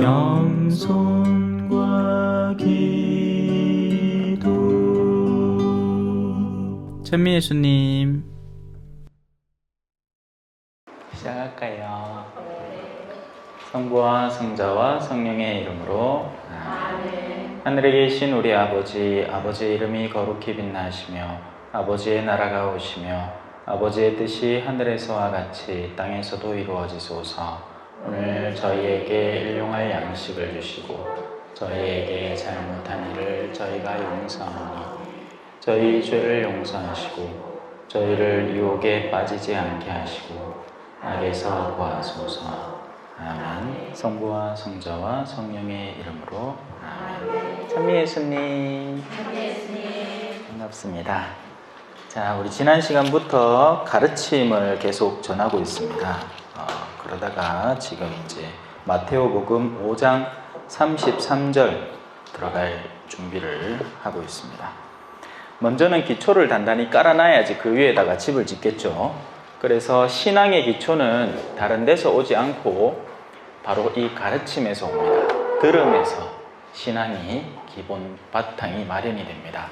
겸손과 기도. 천미예수님 시작할까요? 성부와 성자와 성령의 이름으로 아멘. 하늘에 계신 우리 아버지, 아버지의 이름이 거룩히 빛나시며 아버지의 나라가 오시며 아버지의 뜻이 하늘에서와 같이 땅에서도 이루어지소서. 오늘 저희에게 일용할 양식을 주시고 저희에게 잘못한 일을 저희가 용서하니 저희 죄를 용서하시고 저희를 유혹에 빠지지 않게 하시고 악에서 구하소서. 아멘. 성부와 성자와 성령의 이름으로 아멘. 찬미예수님 반갑습니다. 자, 우리 지난 시간부터 가르침을 계속 전하고 있습니다. 그러다가 지금 이제 마테오복음 5장 33절 들어갈 준비를 하고 있습니다. 먼저는 기초를 단단히 깔아놔야지 그 위에다가 집을 짓겠죠. 그래서 신앙의 기초는 다른 데서 오지 않고 바로 이 가르침에서 옵니다. 들음에서 신앙이 기본 바탕이 마련이 됩니다.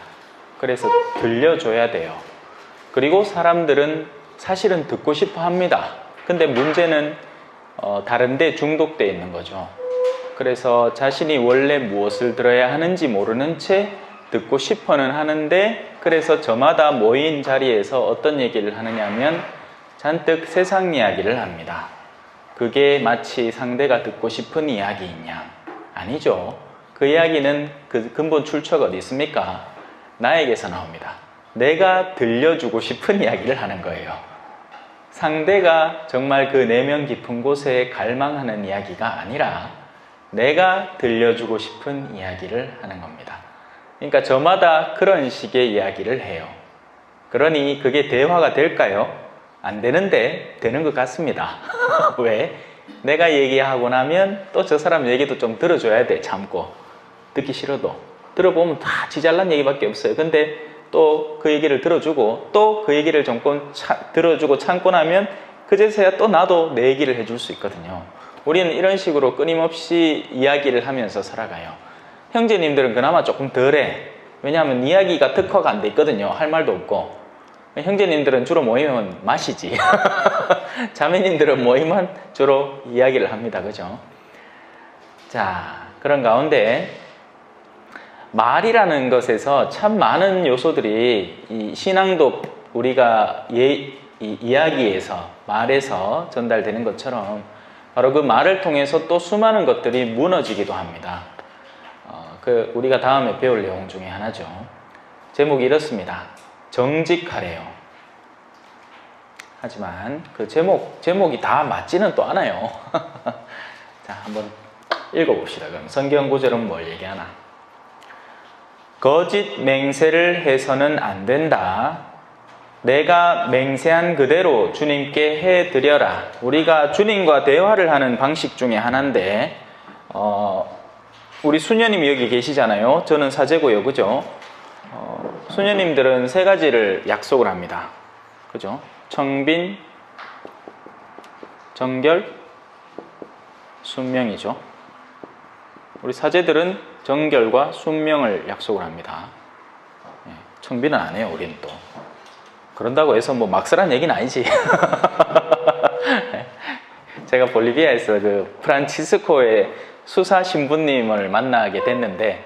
그래서 들려줘야 돼요. 그리고 사람들은 사실은 듣고 싶어 합니다. 근데 문제는 다른 데 중독되어 있는 거죠. 그래서 자신이 원래 무엇을 들어야 하는지 모르는 채 듣고 싶어는 하는데, 그래서 저마다 모인 자리에서 어떤 얘기를 하느냐 하면 잔뜩 세상 이야기를 합니다. 그게 마치 상대가 듣고 싶은 이야기인 양. 아니죠. 그 이야기는 그 근본 출처가 어디 있습니까? 나에게서 나옵니다. 내가 들려주고 싶은 이야기를 하는 거예요. 상대가 정말 그 내면 깊은 곳에 갈망하는 이야기가 아니라 내가 들려주고 싶은 이야기를 하는 겁니다. 그러니까 저마다 그런 식의 이야기를 해요. 그러니 그게 대화가 될까요? 안 되는데 되는 것 같습니다. 왜? 내가 얘기하고 나면 또 저 사람 얘기도 좀 들어줘야 돼. 참고. 듣기 싫어도. 들어보면 다 지잘난 얘기밖에 없어요. 근데 또 그 얘기를 들어주고 또 그 얘기를 조금 들어주고 참고 나면 그제서야 또 나도 내 얘기를 해줄 수 있거든요. 우리는 이런 식으로 끊임없이 이야기를 하면서 살아가요. 형제님들은 그나마 조금 덜해. 왜냐하면 이야기가 특화가 안 돼 있거든요. 할 말도 없고. 형제님들은 주로 모이면 마시지. 자매님들은 모이면 주로 이야기를 합니다. 그죠? 자, 그런 가운데 말이라는 것에서 참 많은 요소들이 이 신앙도 우리가 이 이야기에서 말에서 전달되는 것처럼 바로 그 말을 통해서 또 수많은 것들이 무너지기도 합니다. 우리가 다음에 배울 내용 중에 하나죠. 제목이 이렇습니다. 정직하래요. 하지만 그 제목이 다 맞지는 또 않아요. 자, 한번 읽어봅시다. 그럼 성경 구절은 뭘 얘기하나? 거짓 맹세를 해서는 안 된다. 내가 맹세한 그대로 주님께 해드려라. 우리가 주님과 대화를 하는 방식 중에 하나인데, 우리 수녀님이 여기 계시잖아요. 저는 사제고요. 그죠? 수녀님들은 세 가지를 약속을 합니다. 그죠? 청빈, 정결, 순명이죠. 우리 사제들은 정결과 순명을 약속을 합니다. 청빈은 안 해요. 우리는 또. 그런다고 해서 뭐 막설한 얘기는 아니지. 제가 볼리비아에서 그 프란치스코의 수사 신부님을 만나게 됐는데,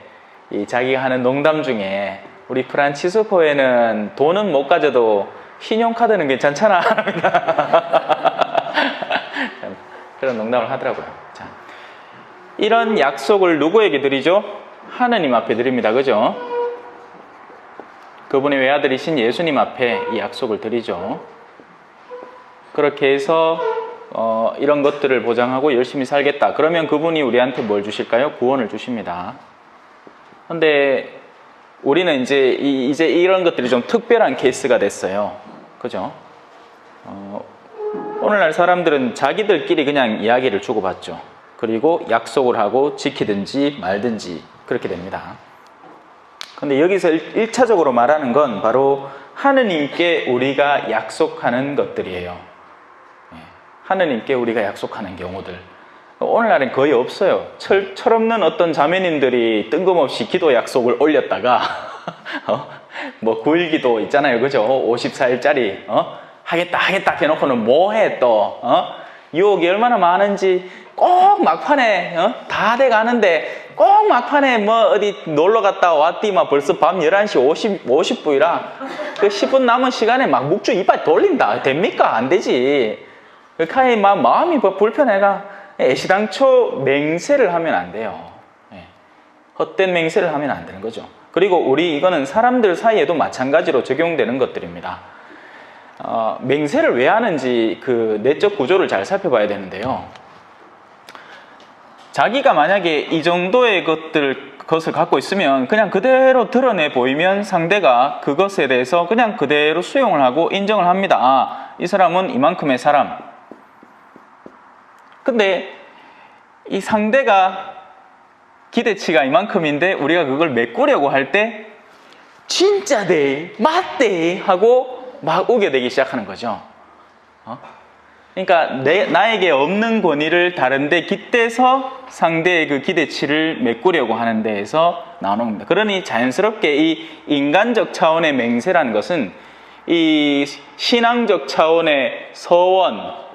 이 자기가 하는 농담 중에 우리 프란치스코에는 돈은 못 가져도 신용카드는 괜찮잖아. 그런 농담을 하더라고요. 자, 이런 약속을 누구에게 드리죠? 하느님 앞에 드립니다. 그죠? 그분의 외아들이신 예수님 앞에 이 약속을 드리죠. 그렇게 해서 이런 것들을 보장하고 열심히 살겠다. 그러면 그분이 우리한테 뭘 주실까요? 구원을 주십니다. 근데 우리는 이제 이런 것들이 좀 특별한 케이스가 됐어요. 그죠? 오늘날 사람들은 자기들끼리 그냥 이야기를 주고받죠. 그리고 약속을 하고 지키든지 말든지 그렇게 됩니다. 근데 여기서 1차적으로 말하는 건 바로 하느님께 우리가 약속하는 것들이에요. 하느님께 우리가 약속하는 경우들. 오늘날은 거의 없어요. 철없는 어떤 자매님들이 뜬금없이 기도 약속을 올렸다가 뭐 9일 기도 있잖아요. 그죠? 54일짜리 하겠다 해놓고는 뭐해 또 유혹이 얼마나 많은지 꼭 막판에 다 돼가는데 꼭 막판에 뭐 어디 놀러 갔다 왔디만 벌써 밤 11시 50분이라 그 10분 남은 시간에 막 묵주 이빨 돌린다. 됩니까? 안 되지. 그러니까 막 마음이 불편해가 애시당초 맹세를 하면 안 돼요. 헛된 맹세를 하면 안 되는 거죠. 그리고 이거는 사람들 사이에도 마찬가지로 적용되는 것들입니다. 맹세를 왜 하는지 그 내적 구조를 잘 살펴봐야 되는데요. 자기가 만약에 이 정도의 것을 갖고 있으면 그냥 그대로 드러내 보이면 상대가 그것에 대해서 그냥 그대로 수용을 하고 인정을 합니다. 이 사람은 이만큼의 사람. 근데 이 상대가 기대치가 이만큼인데 우리가 그걸 메꾸려고 할 때 진짜대, 맞대 하고 막 우겨대기 시작하는 거죠. 그러니까 나에게 없는 권위를 다른데 깃대서 상대의 그 기대치를 메꾸려고 하는 데에서 나오는 겁니다. 그러니 자연스럽게 이 인간적 차원의 맹세라는 것은 이 신앙적 차원의 서원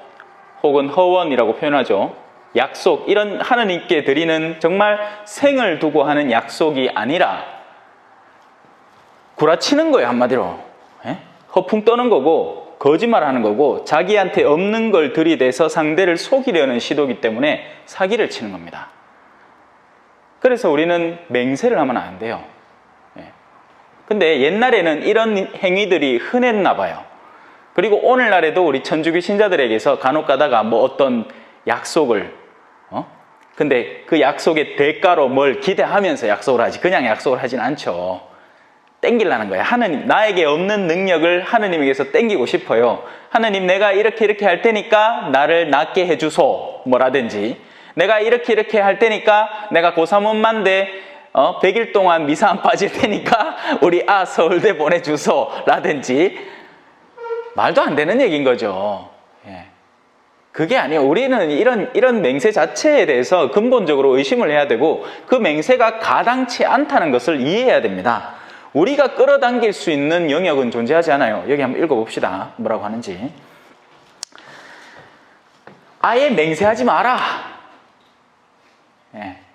혹은 허원이라고 표현하죠. 약속, 이런 하느님께 드리는 정말 생을 두고 하는 약속이 아니라 구라치는 거예요. 한마디로 허풍 떠는 거고 거짓말하는 거고 자기한테 없는 걸 들이대서 상대를 속이려는 시도이기 때문에 사기를 치는 겁니다. 그래서 우리는 맹세를 하면 안 돼요. 근데 옛날에는 이런 행위들이 흔했나 봐요. 그리고 오늘날에도 우리 천주교 신자들에게서 간혹 가다가 뭐 어떤 약속을 근데 그 약속의 대가로 뭘 기대하면서 약속을 하지 그냥 약속을 하진 않죠. 땡기려는 거예요. 하느님, 나에게 없는 능력을 하느님에게서 땡기고 싶어요. 하느님, 내가 이렇게 할 테니까 나를 낫게 해주소 뭐라든지, 내가 이렇게 할 테니까 내가 고3 엄마인데 100일 동안 미사 안 빠질 테니까 우리 서울대 보내주소 라든지 말도 안 되는 얘기인 거죠. 그게 아니에요. 우리는 이런 맹세 자체에 대해서 근본적으로 의심을 해야 되고 그 맹세가 가당치 않다는 것을 이해해야 됩니다. 우리가 끌어당길 수 있는 영역은 존재하지 않아요. 여기 한번 읽어봅시다. 뭐라고 하는지. 아예 맹세하지 마라.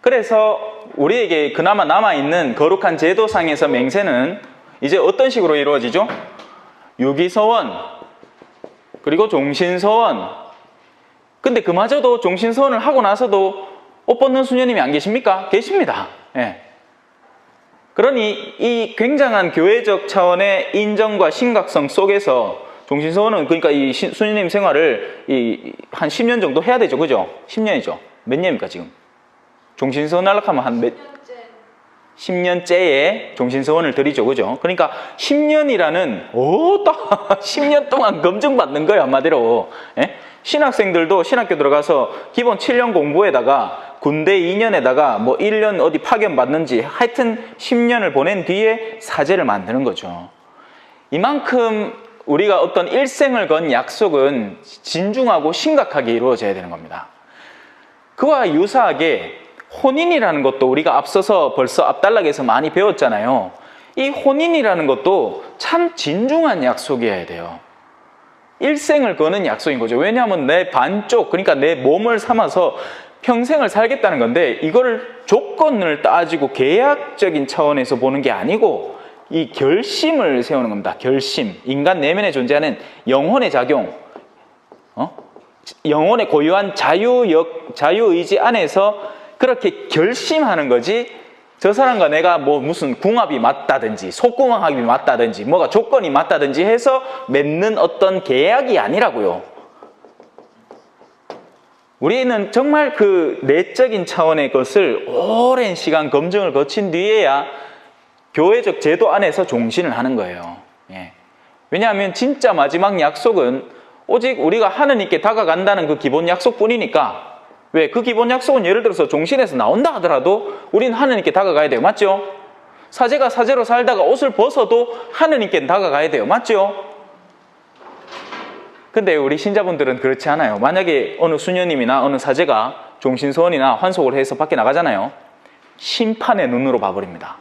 그래서 우리에게 그나마 남아있는 거룩한 제도상에서 맹세는 이제 어떤 식으로 이루어지죠? 유기서원, 그리고 종신서원. 근데 그마저도 종신서원을 하고 나서도 옷 벗는 수녀님이 안 계십니까? 계십니다. 그러니 이 굉장한 교회적 차원의 인정과 심각성 속에서 종신서원은 그러니까 이 수녀님 생활을 한 10년 정도 해야 되죠. 그죠? 10년이죠. 몇 년입니까 지금? 종신서원 하려면 한 10년째에 종신서원을 드리죠. 그죠? 그러니까 10년이라는 10년 동안 검증받는 거예요. 한마디로. 신학생들도 신학교 들어가서 기본 7년 공부에다가 군대 2년에다가 뭐 1년 어디 파견 받는지 하여튼 10년을 보낸 뒤에 사제를 만드는 거죠. 이만큼 우리가 어떤 일생을 건 약속은 진중하고 심각하게 이루어져야 되는 겁니다. 그와 유사하게 혼인이라는 것도 우리가 앞서서 벌써 앞단락에서 많이 배웠잖아요. 이 혼인이라는 것도 참 진중한 약속이어야 돼요. 일생을 거는 약속인 거죠. 왜냐하면 내 반쪽, 그러니까 내 몸을 삼아서 평생을 살겠다는 건데 이거를 조건을 따지고 계약적인 차원에서 보는 게 아니고 이 결심을 세우는 겁니다. 결심. 인간 내면에 존재하는 영혼의 작용, 영혼의 고유한 자유의지 안에서 그렇게 결심하는 거지 저 사람과 내가 뭐 무슨 궁합이 맞다든지 속궁합이 맞다든지 뭐가 조건이 맞다든지 해서 맺는 어떤 계약이 아니라고요. 우리는 정말 그 내적인 차원의 것을 오랜 시간 검증을 거친 뒤에야 교회적 제도 안에서 종신을 하는 거예요. 왜냐하면 진짜 마지막 약속은 오직 우리가 하느님께 다가간다는 그 기본 약속뿐이니까. 왜? 그 기본 약속은 예를 들어서 종신에서 나온다 하더라도 우리는 하느님께 다가가야 돼요. 맞죠? 사제가 사제로 살다가 옷을 벗어도 하느님께 다가가야 돼요. 맞죠? 근데 우리 신자분들은 그렇지 않아요. 만약에 어느 수녀님이나 어느 사제가 종신소원이나 환속을 해서 밖에 나가잖아요. 심판의 눈으로 봐버립니다.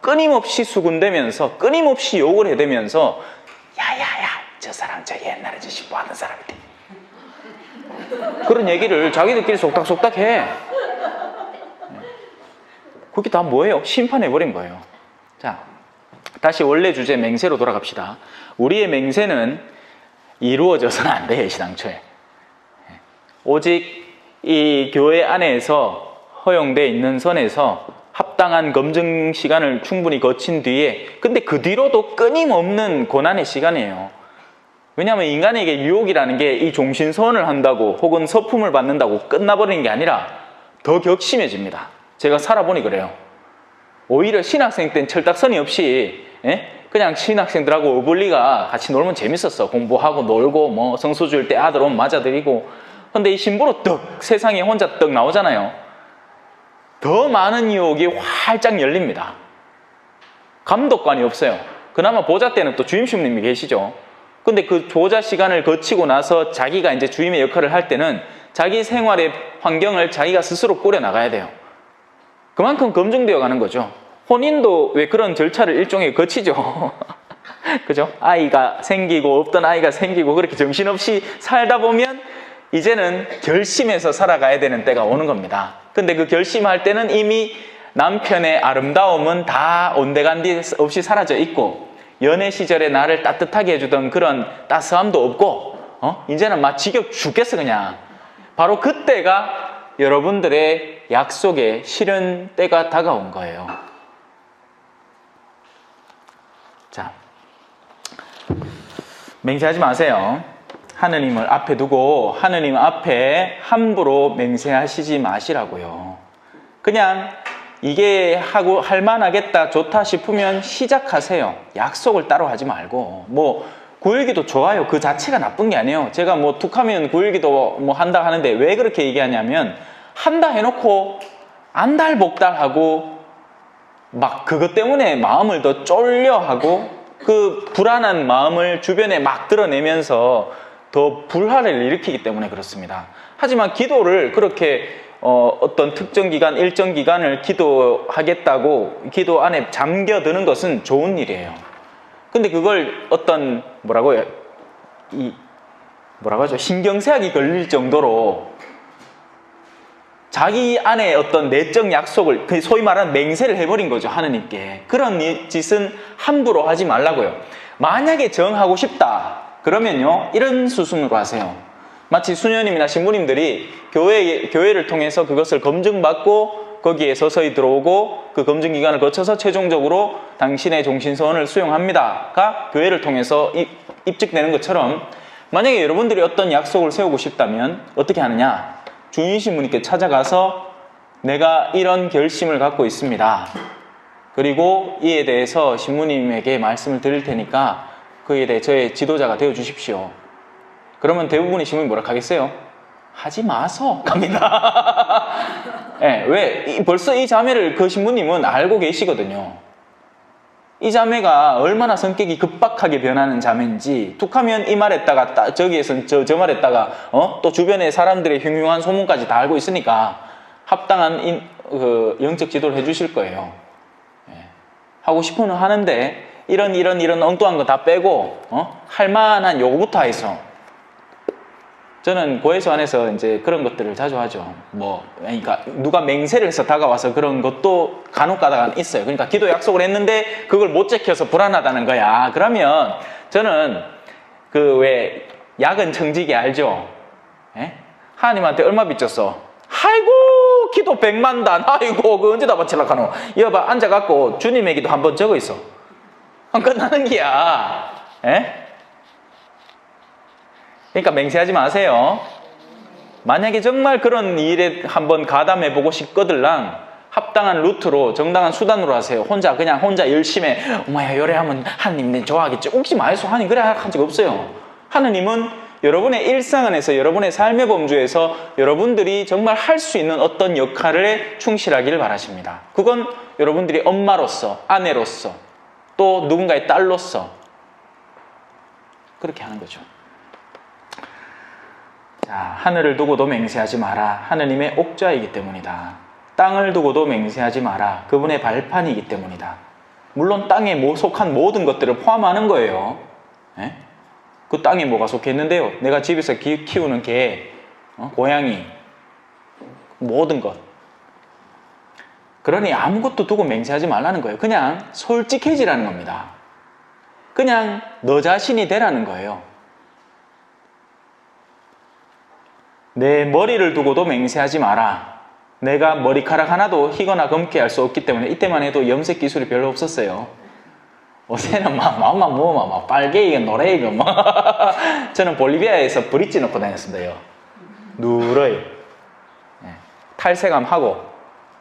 끊임없이 수군대면서 끊임없이 욕을 해대면서 야야야 저 사람 저 옛날에 저 신부하는 사람인데 그런 얘기를 자기들끼리 속닥속닥 해. 그게 다 뭐예요? 심판해버린 거예요. 자, 다시 원래 주제 맹세로 돌아갑시다. 우리의 맹세는 이루어져서는 안 돼요. 시당초에. 오직 이 교회 안에서 허용되어 있는 선에서 합당한 검증 시간을 충분히 거친 뒤에, 근데 그 뒤로도 끊임없는 고난의 시간이에요. 왜냐하면 인간에게 유혹이라는 게 이 종신선언을 한다고 혹은 서품을 받는다고 끝나버리는 게 아니라 더 격심해집니다. 제가 살아보니 그래요. 오히려 신학생 땐 철딱서니 없이 그냥 신학생들하고 어불리가 같이 놀면 재밌었어. 공부하고 놀고 뭐 성수 줄 때 아들 오면 맞아드리고. 근데 이 신부로 떡 세상에 혼자 떡 나오잖아요. 더 많은 유혹이 활짝 열립니다. 감독관이 없어요. 그나마 보좌 때는 또 주임 신부님이 계시죠. 근데 그 보좌 시간을 거치고 나서 자기가 이제 주임의 역할을 할 때는 자기 생활의 환경을 자기가 스스로 꾸려나가야 돼요. 그만큼 검증되어 가는 거죠. 혼인도 왜 그런 절차를 일종의 거치죠. 그죠? 아이가 생기고 없던 아이가 생기고 그렇게 정신없이 살다 보면 이제는 결심해서 살아가야 되는 때가 오는 겁니다. 근데 그 결심할 때는 이미 남편의 아름다움은 다 온데간디 없이 사라져 있고, 연애 시절에 나를 따뜻하게 해주던 그런 따스함도 없고, 이제는 막 지겹 죽겠어 그냥. 바로 그때가 여러분들의 약속의 실현 때가 다가온 거예요. 자, 맹세하지 마세요. 하느님을 앞에 두고 하느님 앞에 함부로 맹세하시지 마시라고요. 그냥 이게 하고 할만하겠다 좋다 싶으면 시작하세요. 약속을 따로 하지 말고. 뭐 9일기도 좋아요. 그 자체가 나쁜 게 아니에요. 제가 뭐 툭하면 9일기도 뭐 한다 하는데 왜 그렇게 얘기하냐면, 한다 해놓고 안달복달하고 막 그것 때문에 마음을 더 쫄려하고 그 불안한 마음을 주변에 막 드러내면서 더 불화를 일으키기 때문에 그렇습니다. 하지만 기도를 그렇게 어떤 특정 기간, 일정 기간을 기도하겠다고 기도 안에 잠겨드는 것은 좋은 일이에요. 근데 그걸 어떤 뭐라고 하죠? 신경쇠약이 걸릴 정도로 자기 안에 어떤 내적 약속을, 소위 말하는 맹세를 해버린 거죠. 하느님께. 그런 짓은 함부로 하지 말라고요. 만약에 정하고 싶다 그러면요, 이런 수순으로 하세요. 마치 수녀님이나 신부님들이 교회를 통해서 그것을 검증받고 거기에 서서히 들어오고 그 검증 기간을 거쳐서 최종적으로 당신의 종신서원을 수용합니다가 교회를 통해서 입증되는 것처럼, 만약에 여러분들이 어떤 약속을 세우고 싶다면 어떻게 하느냐? 주인 신부님께 찾아가서 내가 이런 결심을 갖고 있습니다. 그리고 이에 대해서 신부님에게 말씀을 드릴 테니까 그에 대해 저의 지도자가 되어 주십시오. 그러면 대부분의 신부님이 뭐라 하겠어요? 하지 마소 갑니다. 네, 왜? 벌써 이 자매를 그 신부님은 알고 계시거든요. 이 자매가 얼마나 성격이 급박하게 변하는 자매인지, 툭하면 이 말했다가 저기에선 저 말했다가 또 주변의 사람들의 흉흉한 소문까지 다 알고 있으니까 합당한 영적 지도를 해주실 거예요. 네. 하고 싶으면 하는데 이런 엉뚱한 거 다 빼고 할 만한 요거부터 해서. 저는 고해수 안에서 이제 그런 것들을 자주 하죠. 그러니까 누가 맹세를 해서 다가와서 그런 것도 간혹 가다가 있어요. 그러니까 기도 약속을 했는데 그걸 못 지켜서 불안하다는 거야. 그러면 저는 왜 야근 청지기 알죠? 예? 하나님한테 얼마 빚졌어? 아이고 기도 100만단. 아이고 그 언제 다 바치려고 하노? 여봐 앉아갖고 주님에게도 한번 적어 있어. 끝나는 기야. 예? 그러니까 맹세하지 마세요. 만약에 정말 그런 일에 한번 가담해보고 싶거들랑 합당한 루트로, 정당한 수단으로 하세요. 혼자 열심히 어머야 요래하면 하느님 좋아하겠지. 웃지 마세요. 하느님 그래 한 적 없어요. 하느님은 여러분의 일상 안에서, 여러분의 삶의 범주에서 여러분들이 정말 할 수 있는 어떤 역할에 충실하기를 바라십니다. 그건 여러분들이 엄마로서, 아내로서, 또 누군가의 딸로서 그렇게 하는 거죠. 자, 하늘을 두고도 맹세하지 마라. 하느님의 옥좌이기 때문이다. 땅을 두고도 맹세하지 마라. 그분의 발판이기 때문이다. 물론 땅에 속한 모든 것들을 포함하는 거예요. 예? 그 땅에 뭐가 속해 있는데요? 내가 집에서 키우는 개, 고양이, 모든 것. 그러니 아무것도 두고 맹세하지 말라는 거예요. 그냥 솔직해지라는 겁니다. 그냥 너 자신이 되라는 거예요. 내 머리를 두고도 맹세하지 마라. 내가 머리카락 하나도 희거나 검게 할 수 없기 때문에 이때만 해도 염색 기술이 별로 없었어요. 요새는 마음만 모으면 막 빨개이고 노래이고 저는 볼리비아에서 브릿지 넣고 다녔습니다요. 누러이. 탈색함하고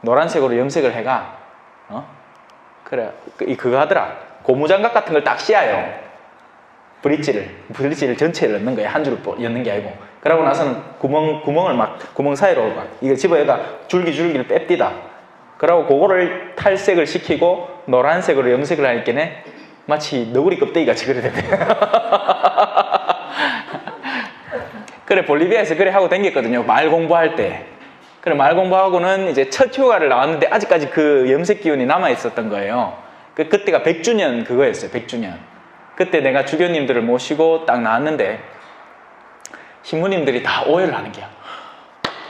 노란색으로 염색을 해가 그래 그거 하더라. 고무장갑 같은 걸 딱 씌워요. 브릿지를 전체를 넣는 거예요. 한 줄을 엮는 게 아니고. 그러고 나서는 구멍을 구멍 사이로 이거 집어가 줄기를 뺍디다. 그러고 그거를 탈색을 시키고 노란색으로 염색을 하니까 마치 너구리 껍데기 같이 그래 되네. 그래 볼리비아에서 그래 하고 댕겼거든요. 말 공부할 때. 그래 말 공부하고는 이제 첫 휴가를 나왔는데 아직까지 그 염색 기운이 남아 있었던 거예요. 그때가 100주년 그거였어요. 100주년. 그때 내가 주교님들을 모시고 딱 나왔는데 신부님들이 다 오해를 하는 게야.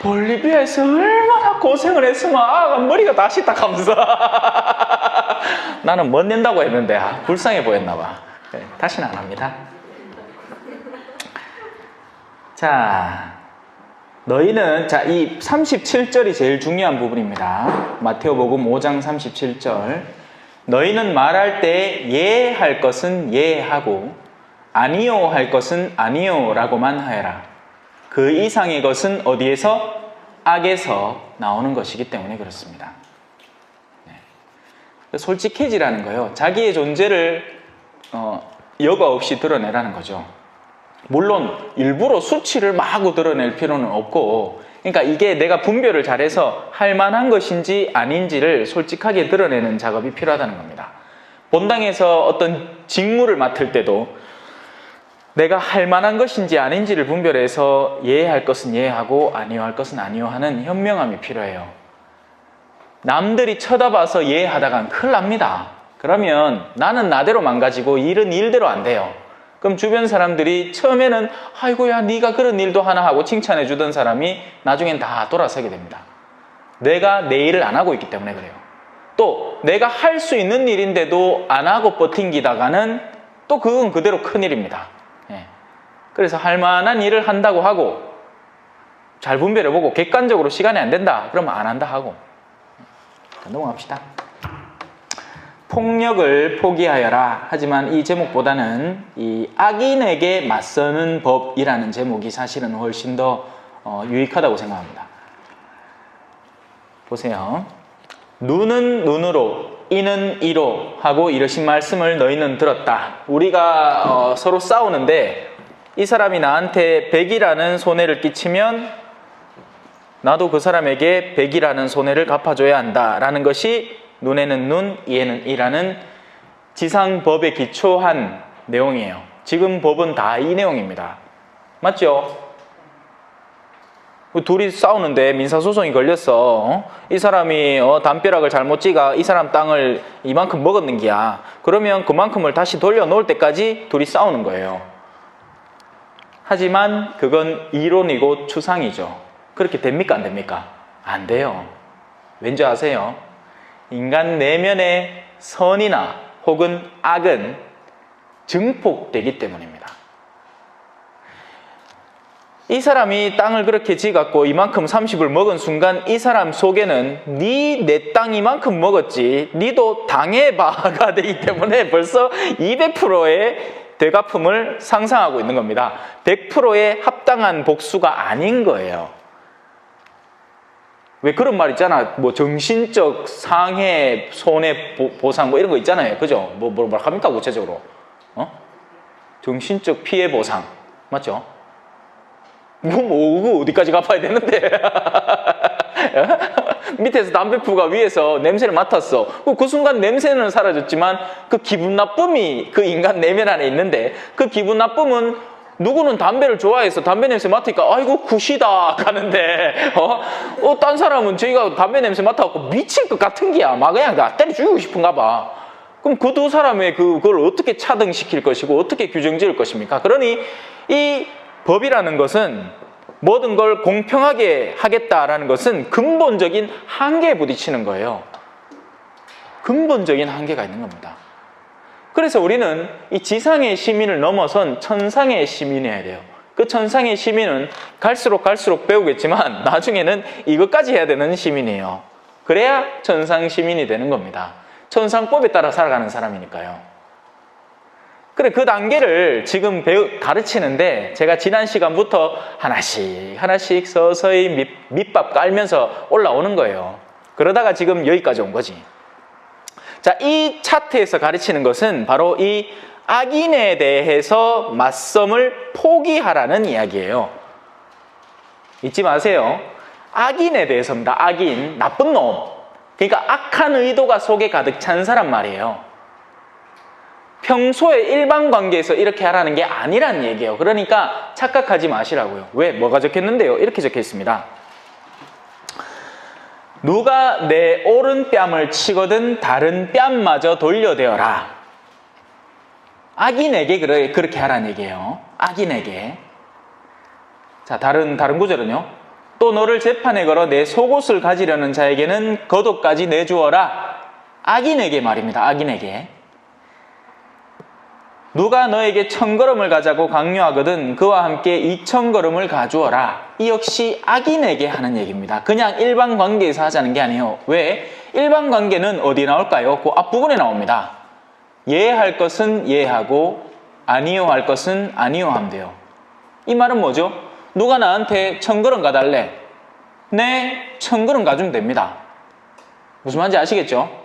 볼리비아에서 얼마나 고생을 했으면 아가 머리가 다시 딱 하면서 나는 멋낸다고 했는데 불쌍해 보였나 봐. 그래, 다시는 안 합니다. 자, 너희는 이 37절이 제일 중요한 부분입니다. 마태오복음 5장 37절. 너희는 말할 때 예 할 것은 예 하고 아니요 할 것은 아니요 라고만 하여라. 그 이상의 것은 어디에서? 악에서 나오는 것이기 때문에 그렇습니다. 솔직해지라는 거예요. 자기의 존재를 여과 없이 드러내라는 거죠. 물론 일부러 수치를 마구 드러낼 필요는 없고, 그러니까 이게 내가 분별을 잘해서 할 만한 것인지 아닌지를 솔직하게 드러내는 작업이 필요하다는 겁니다. 본당에서 어떤 직무를 맡을 때도 내가 할 만한 것인지 아닌지를 분별해서 예 할 것은 예 하고 아니요 할 것은 아니요 하는 현명함이 필요해요. 남들이 쳐다봐서 예 하다간 큰일 납니다. 그러면 나는 나대로 망가지고 일은 일대로 안 돼요. 그럼 주변 사람들이 처음에는 아이고야 네가 그런 일도 하나 하고 칭찬해 주던 사람이 나중엔 다 돌아서게 됩니다. 내가 내 일을 안 하고 있기 때문에 그래요. 또 내가 할 수 있는 일인데도 안 하고 버팅기다가는 또 그건 그대로 큰일입니다. 그래서 할 만한 일을 한다고 하고 잘 분별해보고 객관적으로 시간이 안 된다 그러면 안 한다 하고. 넘어갑시다. 폭력을 포기하여라. 하지만 이 제목보다는 이 악인에게 맞서는 법이라는 제목이 사실은 훨씬 더 유익하다고 생각합니다. 보세요. 눈은 눈으로 이는 이로 하고 이러신 말씀을 너희는 들었다. 우리가 서로 싸우는데 이 사람이 나한테 100이라는 손해를 끼치면 나도 그 사람에게 100이라는 손해를 갚아줘야 한다라는 것이 눈에는 눈, 이에는 이라는 지상법에 기초한 내용이에요. 지금 법은 다 이 내용입니다. 맞죠? 둘이 싸우는데 민사소송이 걸렸어. 이 사람이 담벼락을 잘못 찍어 이 사람 땅을 이만큼 먹었는 기야. 그러면 그만큼을 다시 돌려놓을 때까지 둘이 싸우는 거예요. 하지만 그건 이론이고 추상이죠. 그렇게 됩니까? 안 됩니까? 안 돼요. 왠지 아세요? 인간 내면의 선이나 혹은 악은 증폭되기 때문입니다. 이 사람이 땅을 그렇게 지갖고 이만큼 30을 먹은 순간 이 사람 속에는 내 땅 이만큼 먹었지 니도 당해봐가 되기 때문에 벌써 200%의 되갚음을 상상하고 있는 겁니다. 100%의 합당한 복수가 아닌 거예요. 왜 그런 말 있잖아. 뭐 정신적 상해, 손해보상 뭐 이런 거 있잖아요. 그죠? 뭘 합니까 구체적으로? 정신적 피해 보상. 맞죠? 그거 어디까지 갚아야 되는데? 밑에서 담배푸가 위에서 냄새를 맡았어. 그 순간 냄새는 사라졌지만 그 기분 나쁨이 그 인간 내면 안에 있는데 그 기분 나쁨은 누구는 담배를 좋아해서 담배 냄새 맡으니까 아이고 굿이다 가는데 딴 사람은 저희가 담배 냄새 맡아갖고 미칠 것 같은 게야. 막 그냥 나 때려 죽이고 싶은가 봐. 그럼 그 두 사람의 그걸 어떻게 차등시킬 것이고 어떻게 규정 지을 것입니까? 그러니 이 법이라는 것은 모든 걸 공평하게 하겠다라는 것은 근본적인 한계에 부딪히는 거예요. 근본적인 한계가 있는 겁니다. 그래서 우리는 이 지상의 시민을 넘어선 천상의 시민이어야 돼요. 그 천상의 시민은 갈수록 배우겠지만 나중에는 이것까지 해야 되는 시민이에요. 그래야 천상 시민이 되는 겁니다. 천상법에 따라 살아가는 사람이니까요. 그래, 그 단계를 지금 가르치는데 제가 지난 시간부터 하나씩 서서히 밑밥 깔면서 올라오는 거예요. 그러다가 지금 여기까지 온 거지. 자, 이 차트에서 가르치는 것은 바로 이 악인에 대해서 맞섬을 포기하라는 이야기예요. 잊지 마세요. 악인에 대해서입니다. 악인, 나쁜 놈. 그러니까 악한 의도가 속에 가득 찬 사람 말이에요. 평소에 일반 관계에서 이렇게 하라는 게 아니란 얘기예요. 그러니까 착각하지 마시라고요. 왜? 뭐가 적혔는데요? 이렇게 적혀 있습니다. 누가 내 오른뺨을 치거든 다른 뺨마저 돌려대어라. 악인에게 그렇게 하라는 얘기예요. 악인에게. 자, 다른 구절은요. 또 너를 재판에 걸어 내 속옷을 가지려는 자에게는 겉옷까지 내주어라. 악인에게 말입니다. 악인에게. 누가 너에게 1000걸음을 가자고 강요하거든 그와 함께 2000걸음을 가주어라. 이 역시 악인에게 하는 얘기입니다. 그냥 일반 관계에서 하자는 게 아니에요. 왜? 일반 관계는 어디 나올까요? 그 앞부분에 나옵니다. 예할 것은 예하고 아니요 할 것은 아니요 하면 돼요. 이 말은 뭐죠? 누가 나한테 1000걸음 가달래. 네, 1000걸음 가주면 됩니다. 무슨 말인지 아시겠죠?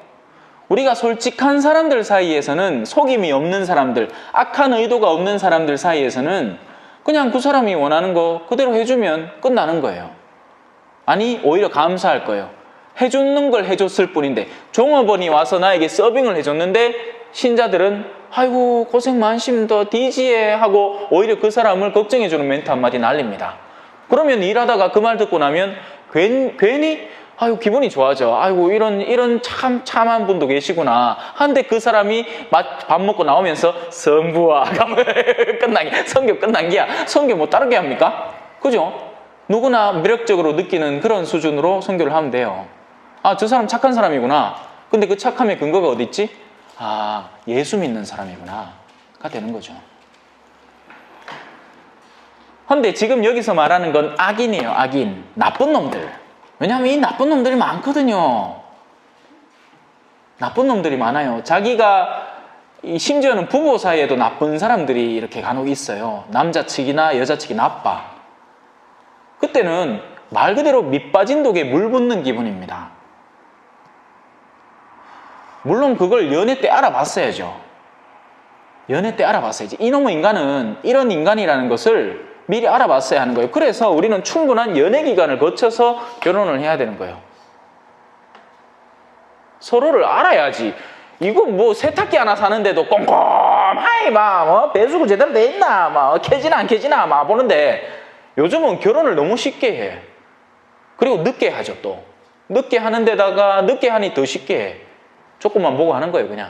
우리가 솔직한 사람들 사이에서는, 속임이 없는 사람들, 악한 의도가 없는 사람들 사이에서는 그냥 그 사람이 원하는 거 그대로 해주면 끝나는 거예요. 아니, 오히려 감사할 거예요. 해주는 걸 해줬을 뿐인데, 종업원이 와서 나에게 서빙을 해줬는데 신자들은 아이고 고생 많으십니다 디지에 하고 오히려 그 사람을 걱정해주는 멘트 한마디 날립니다. 그러면 일하다가 그 말 듣고 나면 괜히 아이고 기분이 좋아져. 아이고 이런 참한 분도 계시구나. 한데 그 사람이 밥 먹고 나오면서 성부와 성교 끝난 게야. 성교 뭐 다르게 합니까? 그죠? 누구나 매력적으로 느끼는 그런 수준으로 성교를 하면 돼요. 아, 저 사람 착한 사람이구나. 근데 그 착함의 근거가 어디 있지? 아, 예수 믿는 사람이구나 가 되는 거죠. 근데 지금 여기서 말하는 건 악인이에요. 악인. 나쁜 놈들. 왜냐하면 이 나쁜 놈들이 많거든요. 나쁜 놈들이 많아요. 자기가 심지어는 부부 사이에도 나쁜 사람들이 이렇게 간혹 있어요. 남자 측이나 여자 측이 나빠. 그때는 말 그대로 밑빠진 독에 물 붓는 기분입니다. 물론 그걸 연애 때 알아봤어야죠. 연애 때 알아봤어야지. 이놈의 인간은 이런 인간이라는 것을 미리 알아봤어야 하는 거예요. 그래서 우리는 충분한 연애 기간을 거쳐서 결혼을 해야 되는 거예요. 서로를 알아야지. 이거 뭐 세탁기 하나 사는데도 꼼꼼하게 막 배수구 제대로 돼 있나 막 켜지나 안 켜지나 막 보는데 요즘은 결혼을 너무 쉽게 해. 그리고 늦게 하죠. 또 늦게 하는 데다가 늦게 하니 더 쉽게 해. 조금만 보고 하는 거예요. 그냥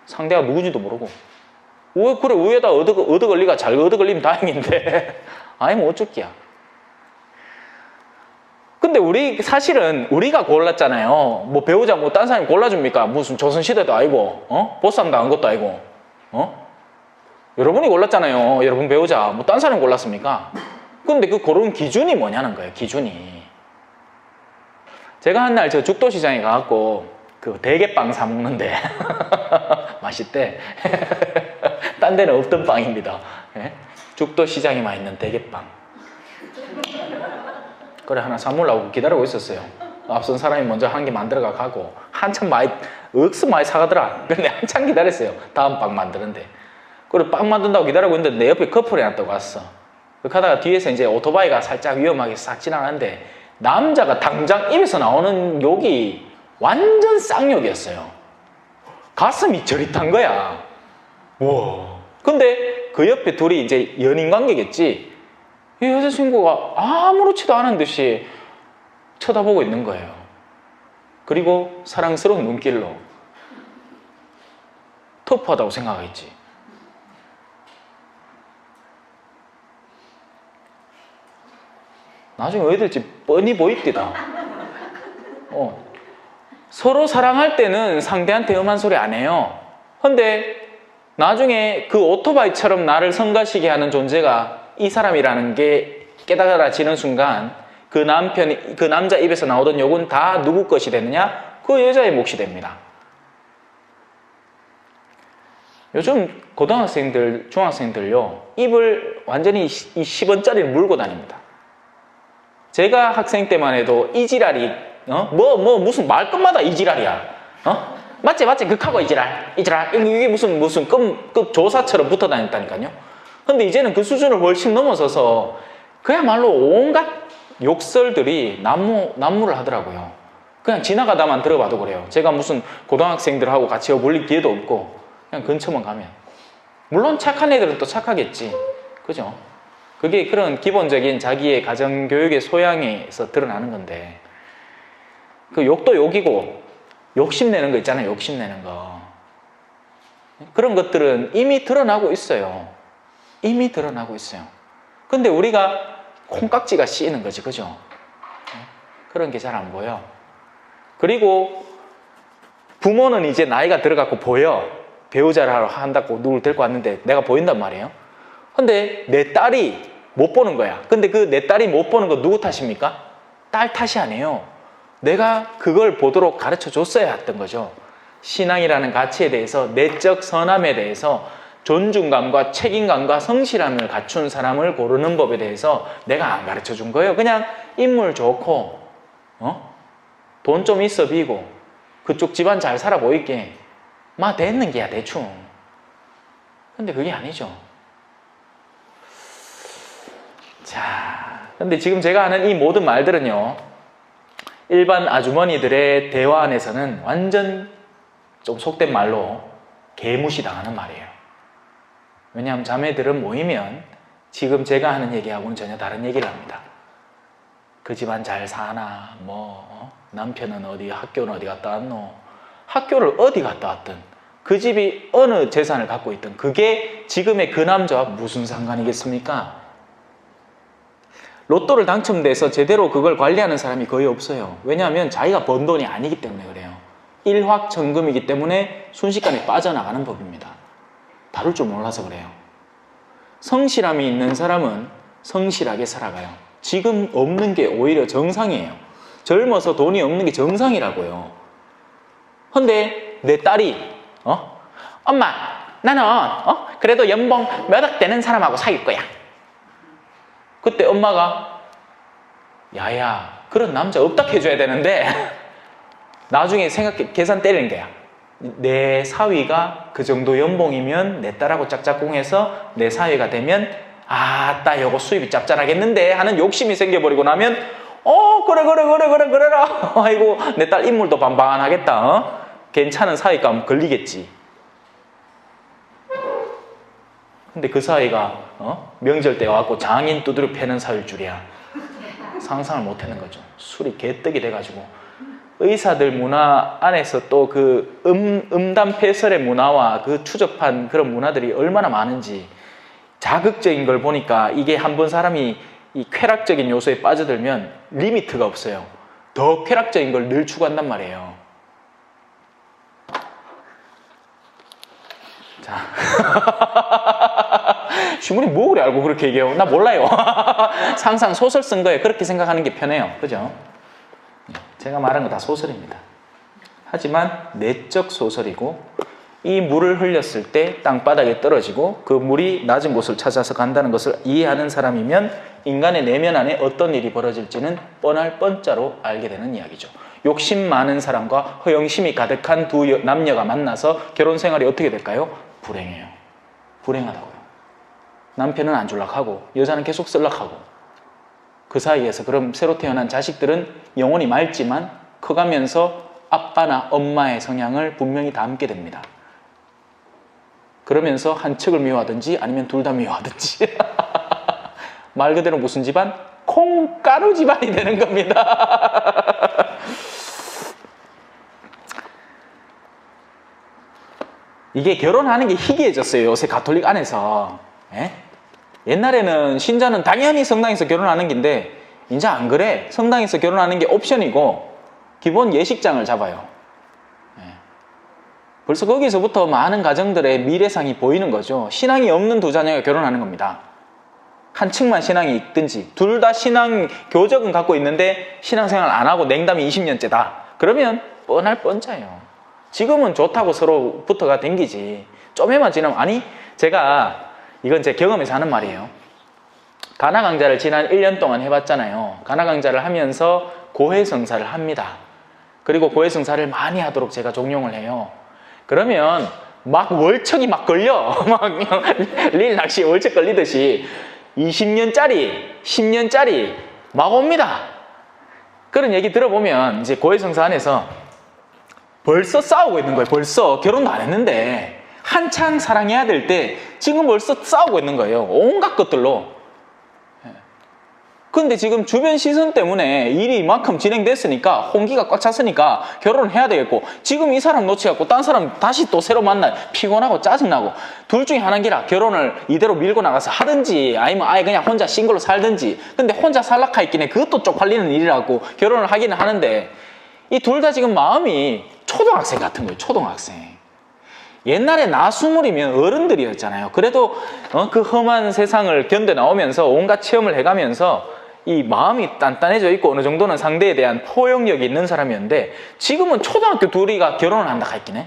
상대가 누구지도 모르고. 그래 위에다 얻어걸리가 잘 얻어걸리면 다행인데 아니 뭐 어쩔게야. 근데 사실은 우리가 골랐잖아요. 뭐 배우자 뭐 딴 사람이 골라줍니까? 무슨 조선시대도 아니고 보쌈 당한 것도 아니고 여러분이 골랐잖아요. 여러분 배우자 뭐 딴 사람이 골랐습니까? 근데 그 고른 기준이 뭐냐는 거예요. 기준이. 제가 한 날 저 죽도시장에 가갖고 그 대게빵 사 먹는데 맛있대. 딴 데는 없던 빵입니다. 예? 죽도시장에만 있는 대게빵. 그래 하나 사 먹으려고 기다리고 있었어요. 앞선 사람이 먼저 한 개 만들어가 가고 한참 억수 많이 사가더라. 근데 한참 기다렸어요. 다음 빵 만드는데. 그래 빵 만든다고 기다리고 있는데 내 옆에 커플이 하나 또 왔어. 그렇게 하다가 뒤에서 이제 오토바이가 살짝 위험하게 싹 지나가는데 남자가 당장 입에서 나오는 욕이 완전 쌍욕이었어요. 가슴이 저릿한 거야. 와. 근데 그 옆에 둘이 이제 연인 관계겠지. 이 여자친구가 아무렇지도 않은 듯이 쳐다보고 있는 거예요. 그리고 사랑스러운 눈길로 터프하다고 생각하겠지. 나중에 어디 될지 뻔히 보입디다. 서로 사랑할 때는 상대한테 험한 소리 안 해요. 근데 나중에 그 오토바이처럼 나를 성가시게 하는 존재가 이 사람이라는 게 깨달아지는 순간 그 남자 입에서 나오던 욕은 다 누구 것이 되느냐? 그 여자의 몫이 됩니다. 요즘 고등학생들, 중학생들요, 입을 완전히 이 10원짜리를 물고 다닙니다. 제가 학생 때만 해도 이 지랄이, 무슨 말끝마다 이 지랄이야. 맞지? 극하고 이 지랄. 이게 무슨 급 조사처럼 붙어 다녔다니까요. 근데 이제는 그 수준을 훨씬 넘어서서 그야말로 온갖 욕설들이 난무를 하더라고요. 그냥 지나가다만 들어봐도 그래요. 제가 무슨 고등학생들하고 같이 어울릴 기회도 없고, 그냥 근처만 가면. 물론 착한 애들은 또 착하겠지. 그죠? 그게 그런 기본적인 자기의 가정교육의 소양에서 드러나는 건데, 그 욕도 욕이고, 욕심내는 거 있잖아요. 욕심내는 거. 그런 것들은 이미 드러나고 있어요. 이미 드러나고 있어요. 근데 우리가 콩깍지가 씌이는 거지. 그죠? 그런 게 잘 안 보여. 그리고 부모는 이제 나이가 들어갔고 보여. 배우자를 하러 한다고 누굴 데리고 왔는데 내가 보인단 말이에요. 근데 내 딸이 못 보는 거야. 근데 그 내 딸이 못 보는 거 누구 탓입니까? 딸 탓이 아니에요. 내가 그걸 보도록 가르쳐 줬어야 했던 거죠. 신앙이라는 가치에 대해서, 내적 선함에 대해서 존중감과 책임감과 성실함을 갖춘 사람을 고르는 법에 대해서 내가 안 가르쳐 준 거예요. 그냥 인물 좋고 돈 좀 있어 비고 그쪽 집안 잘 살아 보이게 됐는 게야 대충. 근데 그게 아니죠. 자, 근데 지금 제가 하는 이 모든 말들은요, 일반 아주머니들의 대화 안에서는 완전 좀 속된 말로 개무시당하는 말이에요. 왜냐하면 자매들은 모이면 지금 제가 하는 얘기하고는 전혀 다른 얘기를 합니다. 그 집안 잘 사나, 남편은 학교는 어디 갔다 왔노? 학교를 어디 갔다 왔든 그 집이 어느 재산을 갖고 있든 그게 지금의 그 남자와 무슨 상관이겠습니까? 로또를 당첨돼서 제대로 그걸 관리하는 사람이 거의 없어요. 왜냐하면 자기가 번 돈이 아니기 때문에 그래요. 일확천금이기 때문에 순식간에 빠져나가는 법입니다. 다룰 줄 몰라서 그래요. 성실함이 있는 사람은 성실하게 살아가요. 지금 없는 게 오히려 정상이에요. 젊어서 돈이 없는 게 정상이라고요. 근데 내 딸이 엄마, 나는 그래도 연봉 몇 억 되는 사람하고 사귈 거야. 그때 엄마가 야야, 그런 남자 없다 해줘야 되는데 나중에 계산 때리는 거야. 내 사위가 그 정도 연봉이면 내 딸하고 짝짝꿍해서 내 사위가 되면 아따 요거 수입이 짭짤하겠는데 하는 욕심이 생겨버리고 나면 그래라. 아이고 내 딸 인물도 반반하겠다. 괜찮은 사위감 걸리겠지. 근데 그 사위가 명절 때 와갖고 장인 두드려 패는 사위일 줄이야. 상상을 못하는 거죠. 술이 개떡이 돼가지고 의사들 문화 안에서 또 그 음담패설의 문화와 그 추접한 그런 문화들이 얼마나 많은지 자극적인 걸 보니까 이게 한번 사람이 이 쾌락적인 요소에 빠져들면 리미트가 없어요. 더 쾌락적인 걸 늘 추구한단 말이에요. 자, 주문이 뭐 그래 알고 그렇게 얘기해요? 나 몰라요. 상상 소설 쓴 거예요. 그렇게 생각하는 게 편해요. 그죠? 제가 말한 거 다 소설입니다. 하지만 내적 소설이고 이 물을 흘렸을 때 땅바닥에 떨어지고 그 물이 낮은 곳을 찾아서 간다는 것을 이해하는 사람이면 인간의 내면 안에 어떤 일이 벌어질지는 뻔할 뻔자로 알게 되는 이야기죠. 욕심 많은 사람과 허영심이 가득한 두 남녀가 만나서 결혼 생활이 어떻게 될까요? 불행해요. 불행하다고요. 남편은 안 줄락하고 여자는 계속 쓸락하고 그 사이에서 그럼 새로 태어난 자식들은 영혼이 맑지만 커가면서 아빠나 엄마의 성향을 분명히 담게 됩니다. 그러면서 한 척을 미워하든지 아니면 둘 다 미워하든지. 말 그대로 무슨 집안? 콩가루 집안이 되는 겁니다. 이게 결혼하는 게 희귀해졌어요. 요새 가톨릭 안에서. 예? 옛날에는 신자는 당연히 성당에서 결혼하는 게인데 이제 안 그래. 성당에서 결혼하는 게 옵션이고 기본 예식장을 잡아요. 예. 벌써 거기서부터 많은 가정들의 미래상이 보이는 거죠. 신앙이 없는 두 자녀가 결혼하는 겁니다. 한 층만 신앙이 있든지 둘 다 신앙 교적은 갖고 있는데 신앙생활 안 하고 냉담이 20년째다. 그러면 뻔할 뻔자예요. 지금은 좋다고 서로 붙어가 댕기지. 좀에만 지나면 아니 제가 이건 제 경험에서 하는 말이에요. 가나 강좌를 지난 1년 동안 해봤잖아요. 가나 강좌를 하면서 고해성사를 합니다. 그리고 고해성사를 많이 하도록 제가 종용을 해요. 그러면 막 월척이 막 걸려. 막 릴 낚시 월척 걸리듯이 20년짜리 10년짜리 막 옵니다. 그런 얘기 들어보면 이제 고해성사 안에서 벌써 싸우고 있는 거예요. 벌써 결혼도 안 했는데 한창 사랑해야 될 때 지금 벌써 싸우고 있는 거예요. 온갖 것들로. 근데 지금 주변 시선 때문에 일이 이만큼 진행됐으니까 홍기가 꽉 찼으니까 결혼을 해야 되겠고 지금 이 사람 놓치갖고 딴 사람 다시 또 새로 만나 피곤하고 짜증나고 둘 중에 하나인 기라 결혼을 이대로 밀고 나가서 하든지 아니면 아예 그냥 혼자 싱글로 살든지. 근데 혼자 살락하 있긴 해. 그것도 쪽팔리는 일이라고 결혼을 하기는 하는데 이 둘 다 지금 마음이 초등학생 같은 거예요. 초등학생. 옛날에 나 20이면 어른들이었잖아요. 그래도 그 험한 세상을 견뎌 나오면서 온갖 체험을 해가면서 이 마음이 단단해져 있고 어느 정도는 상대에 대한 포용력이 있는 사람이었는데 지금은 초등학교 둘이가 결혼을 한다 했긴 해.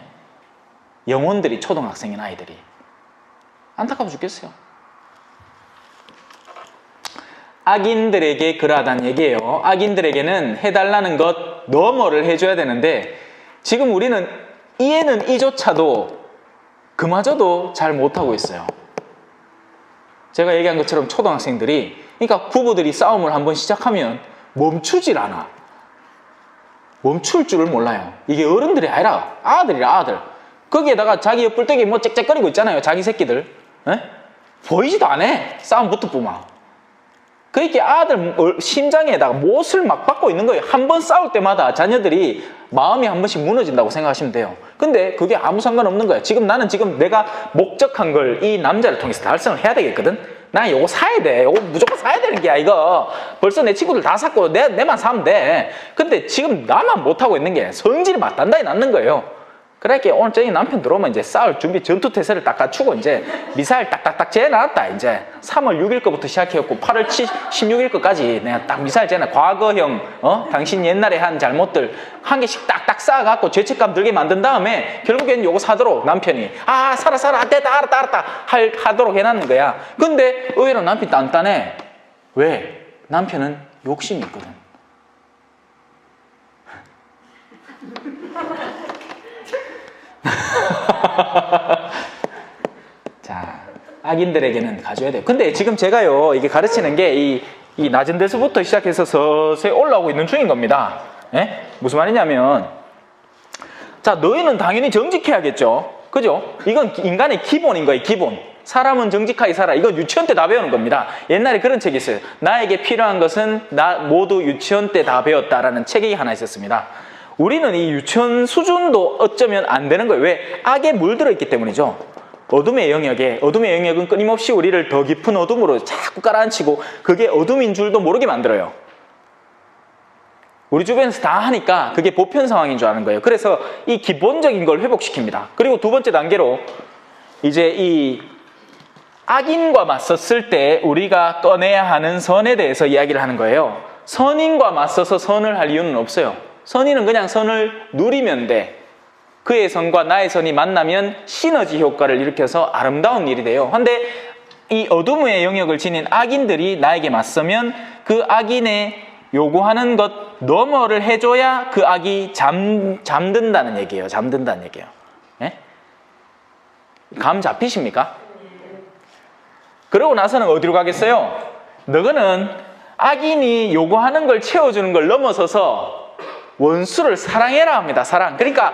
영혼들이 초등학생인 아이들이. 안타까워 죽겠어요. 악인들에게 그러하다는 얘기예요. 악인들에게는 해달라는 것 너머를 해줘야 되는데 지금 우리는 이에는 이조차도 그마저도 잘 못하고 있어요. 제가 얘기한 것처럼 초등학생들이 그러니까 부부들이 싸움을 한번 시작하면 멈추질 않아. 멈출 줄을 몰라요. 이게 어른들이 아니라 아들이라 아들. 거기에다가 자기 옆불떼기 뭐 짹짹거리고 있잖아요. 자기 새끼들. 에? 보이지도 않아. 싸움 붙어보면. 그렇게 아들 심장에다가 못을 막 박고 있는 거예요. 한 번 싸울 때마다 자녀들이 마음이 한 번씩 무너진다고 생각하시면 돼요. 근데 그게 아무 상관없는 거야. 나는 지금 내가 목적한 걸 이 남자를 통해서 달성을 해야 되겠거든. 나 요거 사야 돼. 요거 무조건 사야 되는 게야 이거. 벌써 내 친구들 다 샀고 내만 사면 돼. 근데 지금 나만 못하고 있는 게 성질이 맞단단히 낳는 거예요. 그러니까 오늘 저희 남편 들어오면 이제 싸울 준비 전투태세를 딱 갖추고 이제 미사일 딱딱딱 재놨다. 이제 3월 6일 거부터 시작해갖고 8월 16일 거까지 내가 딱 미사일 재놔. 과거형 당신 옛날에 한 잘못들 한 개씩 딱딱 쌓아갖고 죄책감 들게 만든 다음에 결국엔 요거 사도록 남편이 사라 됐다 알았다 하도록 해놨는 거야. 근데 의외로 남편이 단단해. 왜? 남편은 욕심이 있거든. 자, 악인들에게는 가져야 돼요. 근데 지금 제가요 이게 가르치는 게 이 낮은 데서부터 시작해서 서서히 올라오고 있는 중인 겁니다. 예? 무슨 말이냐면 자, 너희는 당연히 정직해야겠죠. 그죠? 이건 인간의 기본인 거예요. 기본. 사람은 정직하게 살아. 이건 유치원 때 다 배우는 겁니다. 옛날에 그런 책이 있어요. 나에게 필요한 것은 나 모두 유치원 때 다 배웠다라는 책이 하나 있었습니다. 우리는 이 유치원 수준도 어쩌면 안 되는 거예요. 왜? 악에 물들어 있기 때문이죠. 어둠의 영역은 끊임없이 우리를 더 깊은 어둠으로 자꾸 깔아앉히고 그게 어둠인 줄도 모르게 만들어요. 우리 주변에서 다 하니까 그게 보편 상황인 줄 아는 거예요. 그래서 이 기본적인 걸 회복시킵니다. 그리고 두 번째 단계로 이제 이 악인과 맞섰을 때 우리가 꺼내야 하는 선에 대해서 이야기를 하는 거예요. 선인과 맞서서 선을 할 이유는 없어요. 선인은 그냥 선을 누리면 돼. 그의 선과 나의 선이 만나면 시너지 효과를 일으켜서 아름다운 일이 돼요. 근데 이 어둠의 영역을 지닌 악인들이 나에게 맞서면 그 악인의 요구하는 것 너머를 해줘야 그 악이 잠든다는 얘기예요. 잠든다는 얘기예요. 예? 감 잡히십니까? 그러고 나서는 어디로 가겠어요? 너는 악인이 요구하는 걸 채워주는 걸 넘어서서 원수를 사랑해라 합니다. 사랑. 그러니까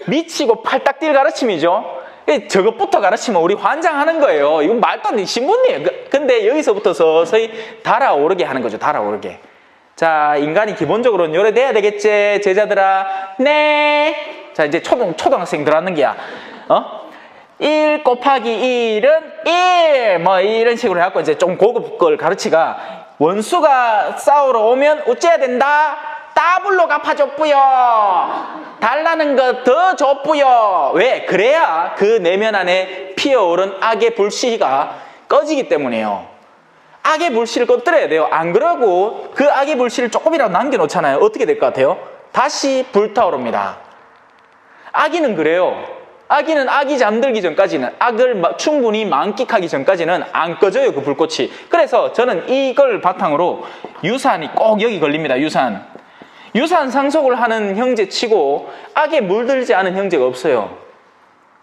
미치고 팔딱 뛸 가르침이죠. 저것부터 가르치면 우리 환장하는 거예요. 이건 말도 안 되는 신분이에요. 근데 여기서부터 서서히 달아오르게 하는 거죠. 달아오르게. 자, 인간이 기본적으로는 요래 돼야 되겠지, 제자들아. 네. 자, 이제 초등학생 들어왔는 게야. 1 곱하기 1은 1. 뭐 이런 식으로 해갖고 이제 좀 고급 걸 가르치가 원수가 싸우러 오면 어째야 된다? 더블로 갚아줬뿌요. 달라는 거 더 줬뿌요. 왜? 그래야 그 내면 안에 피어오른 악의 불씨가 꺼지기 때문이에요. 악의 불씨를 꺼뜨려야 돼요. 안 그러고 그 악의 불씨를 조금이라도 남겨놓잖아요. 어떻게 될 것 같아요? 다시 불타오릅니다. 악인은 그래요. 악인은 악이 잠들기 전까지는, 악을 충분히 만끽하기 전까지는 안 꺼져요, 그 불꽃이. 그래서 저는 이걸 바탕으로 유산이 꼭 여기 걸립니다. 유산 상속을 하는 형제 치고 악에 물들지 않은 형제가 없어요.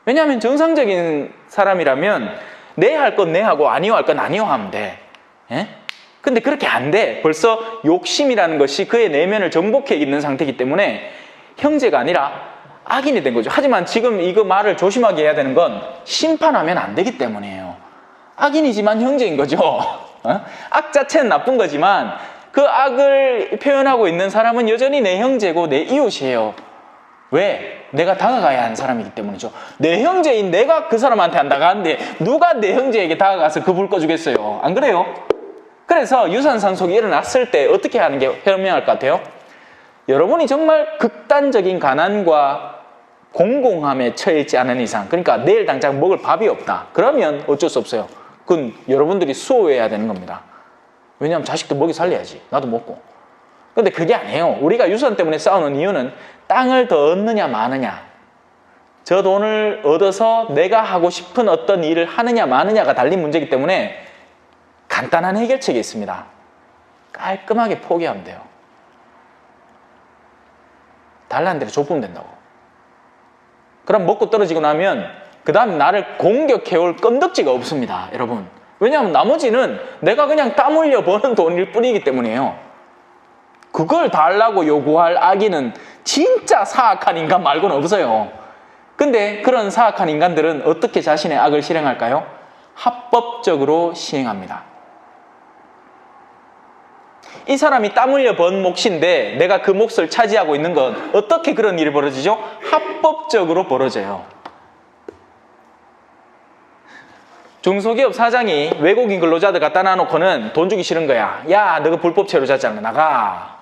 왜냐하면 정상적인 사람이라면 내 할 건 내 하고 아니오 할 건 아니오 하면 돼. 예? 근데 그렇게 안 돼. 벌써 욕심이라는 것이 그의 내면을 정복해 있는 상태이기 때문에 형제가 아니라 악인이 된 거죠. 하지만 지금 이거 말을 조심하게 해야 되는 건 심판하면 안 되기 때문이에요. 악인이지만 형제인 거죠. 악 자체는 나쁜 거지만 그 악을 표현하고 있는 사람은 여전히 내 형제고 내 이웃이에요. 왜? 내가 다가가야 하는 사람이기 때문이죠. 내 형제인 내가 그 사람한테 안 다가가는데 누가 내 형제에게 다가가서 그 불 꺼주겠어요? 안 그래요? 그래서 유산상속이 일어났을 때 어떻게 하는 게 현명할 것 같아요? 여러분이 정말 극단적인 가난과 공공함에 처해 있지 않은 이상, 그러니까 내일 당장 먹을 밥이 없다. 그러면 어쩔 수 없어요. 그건 여러분들이 수호해야 되는 겁니다. 왜냐하면 자식도 먹이 살려야지. 나도 먹고. 근데 그게 아니에요. 우리가 유산 때문에 싸우는 이유는 땅을 더 얻느냐 마느냐, 저 돈을 얻어서 내가 하고 싶은 어떤 일을 하느냐 마느냐가 달린 문제이기 때문에 간단한 해결책이 있습니다. 깔끔하게 포기하면 돼요. 달라는 대로 줬으면 된다고. 그럼 먹고 떨어지고 나면 그 다음 나를 공격해올 건덕지가 없습니다, 여러분. 왜냐하면 나머지는 내가 그냥 땀 흘려 버는 돈일 뿐이기 때문이에요. 그걸 달라고 요구할 악인은 진짜 사악한 인간 말고는 없어요. 근데 그런 사악한 인간들은 어떻게 자신의 악을 실행할까요? 합법적으로 시행합니다. 이 사람이 땀 흘려 번 몫인데 내가 그 몫을 차지하고 있는 건 어떻게 그런 일이 벌어지죠? 합법적으로 벌어져요. 중소기업 사장이 외국인 근로자들 갖다 놔놓고는 돈 주기 싫은 거야. 야, 너가 불법 체류자잖아. 나가.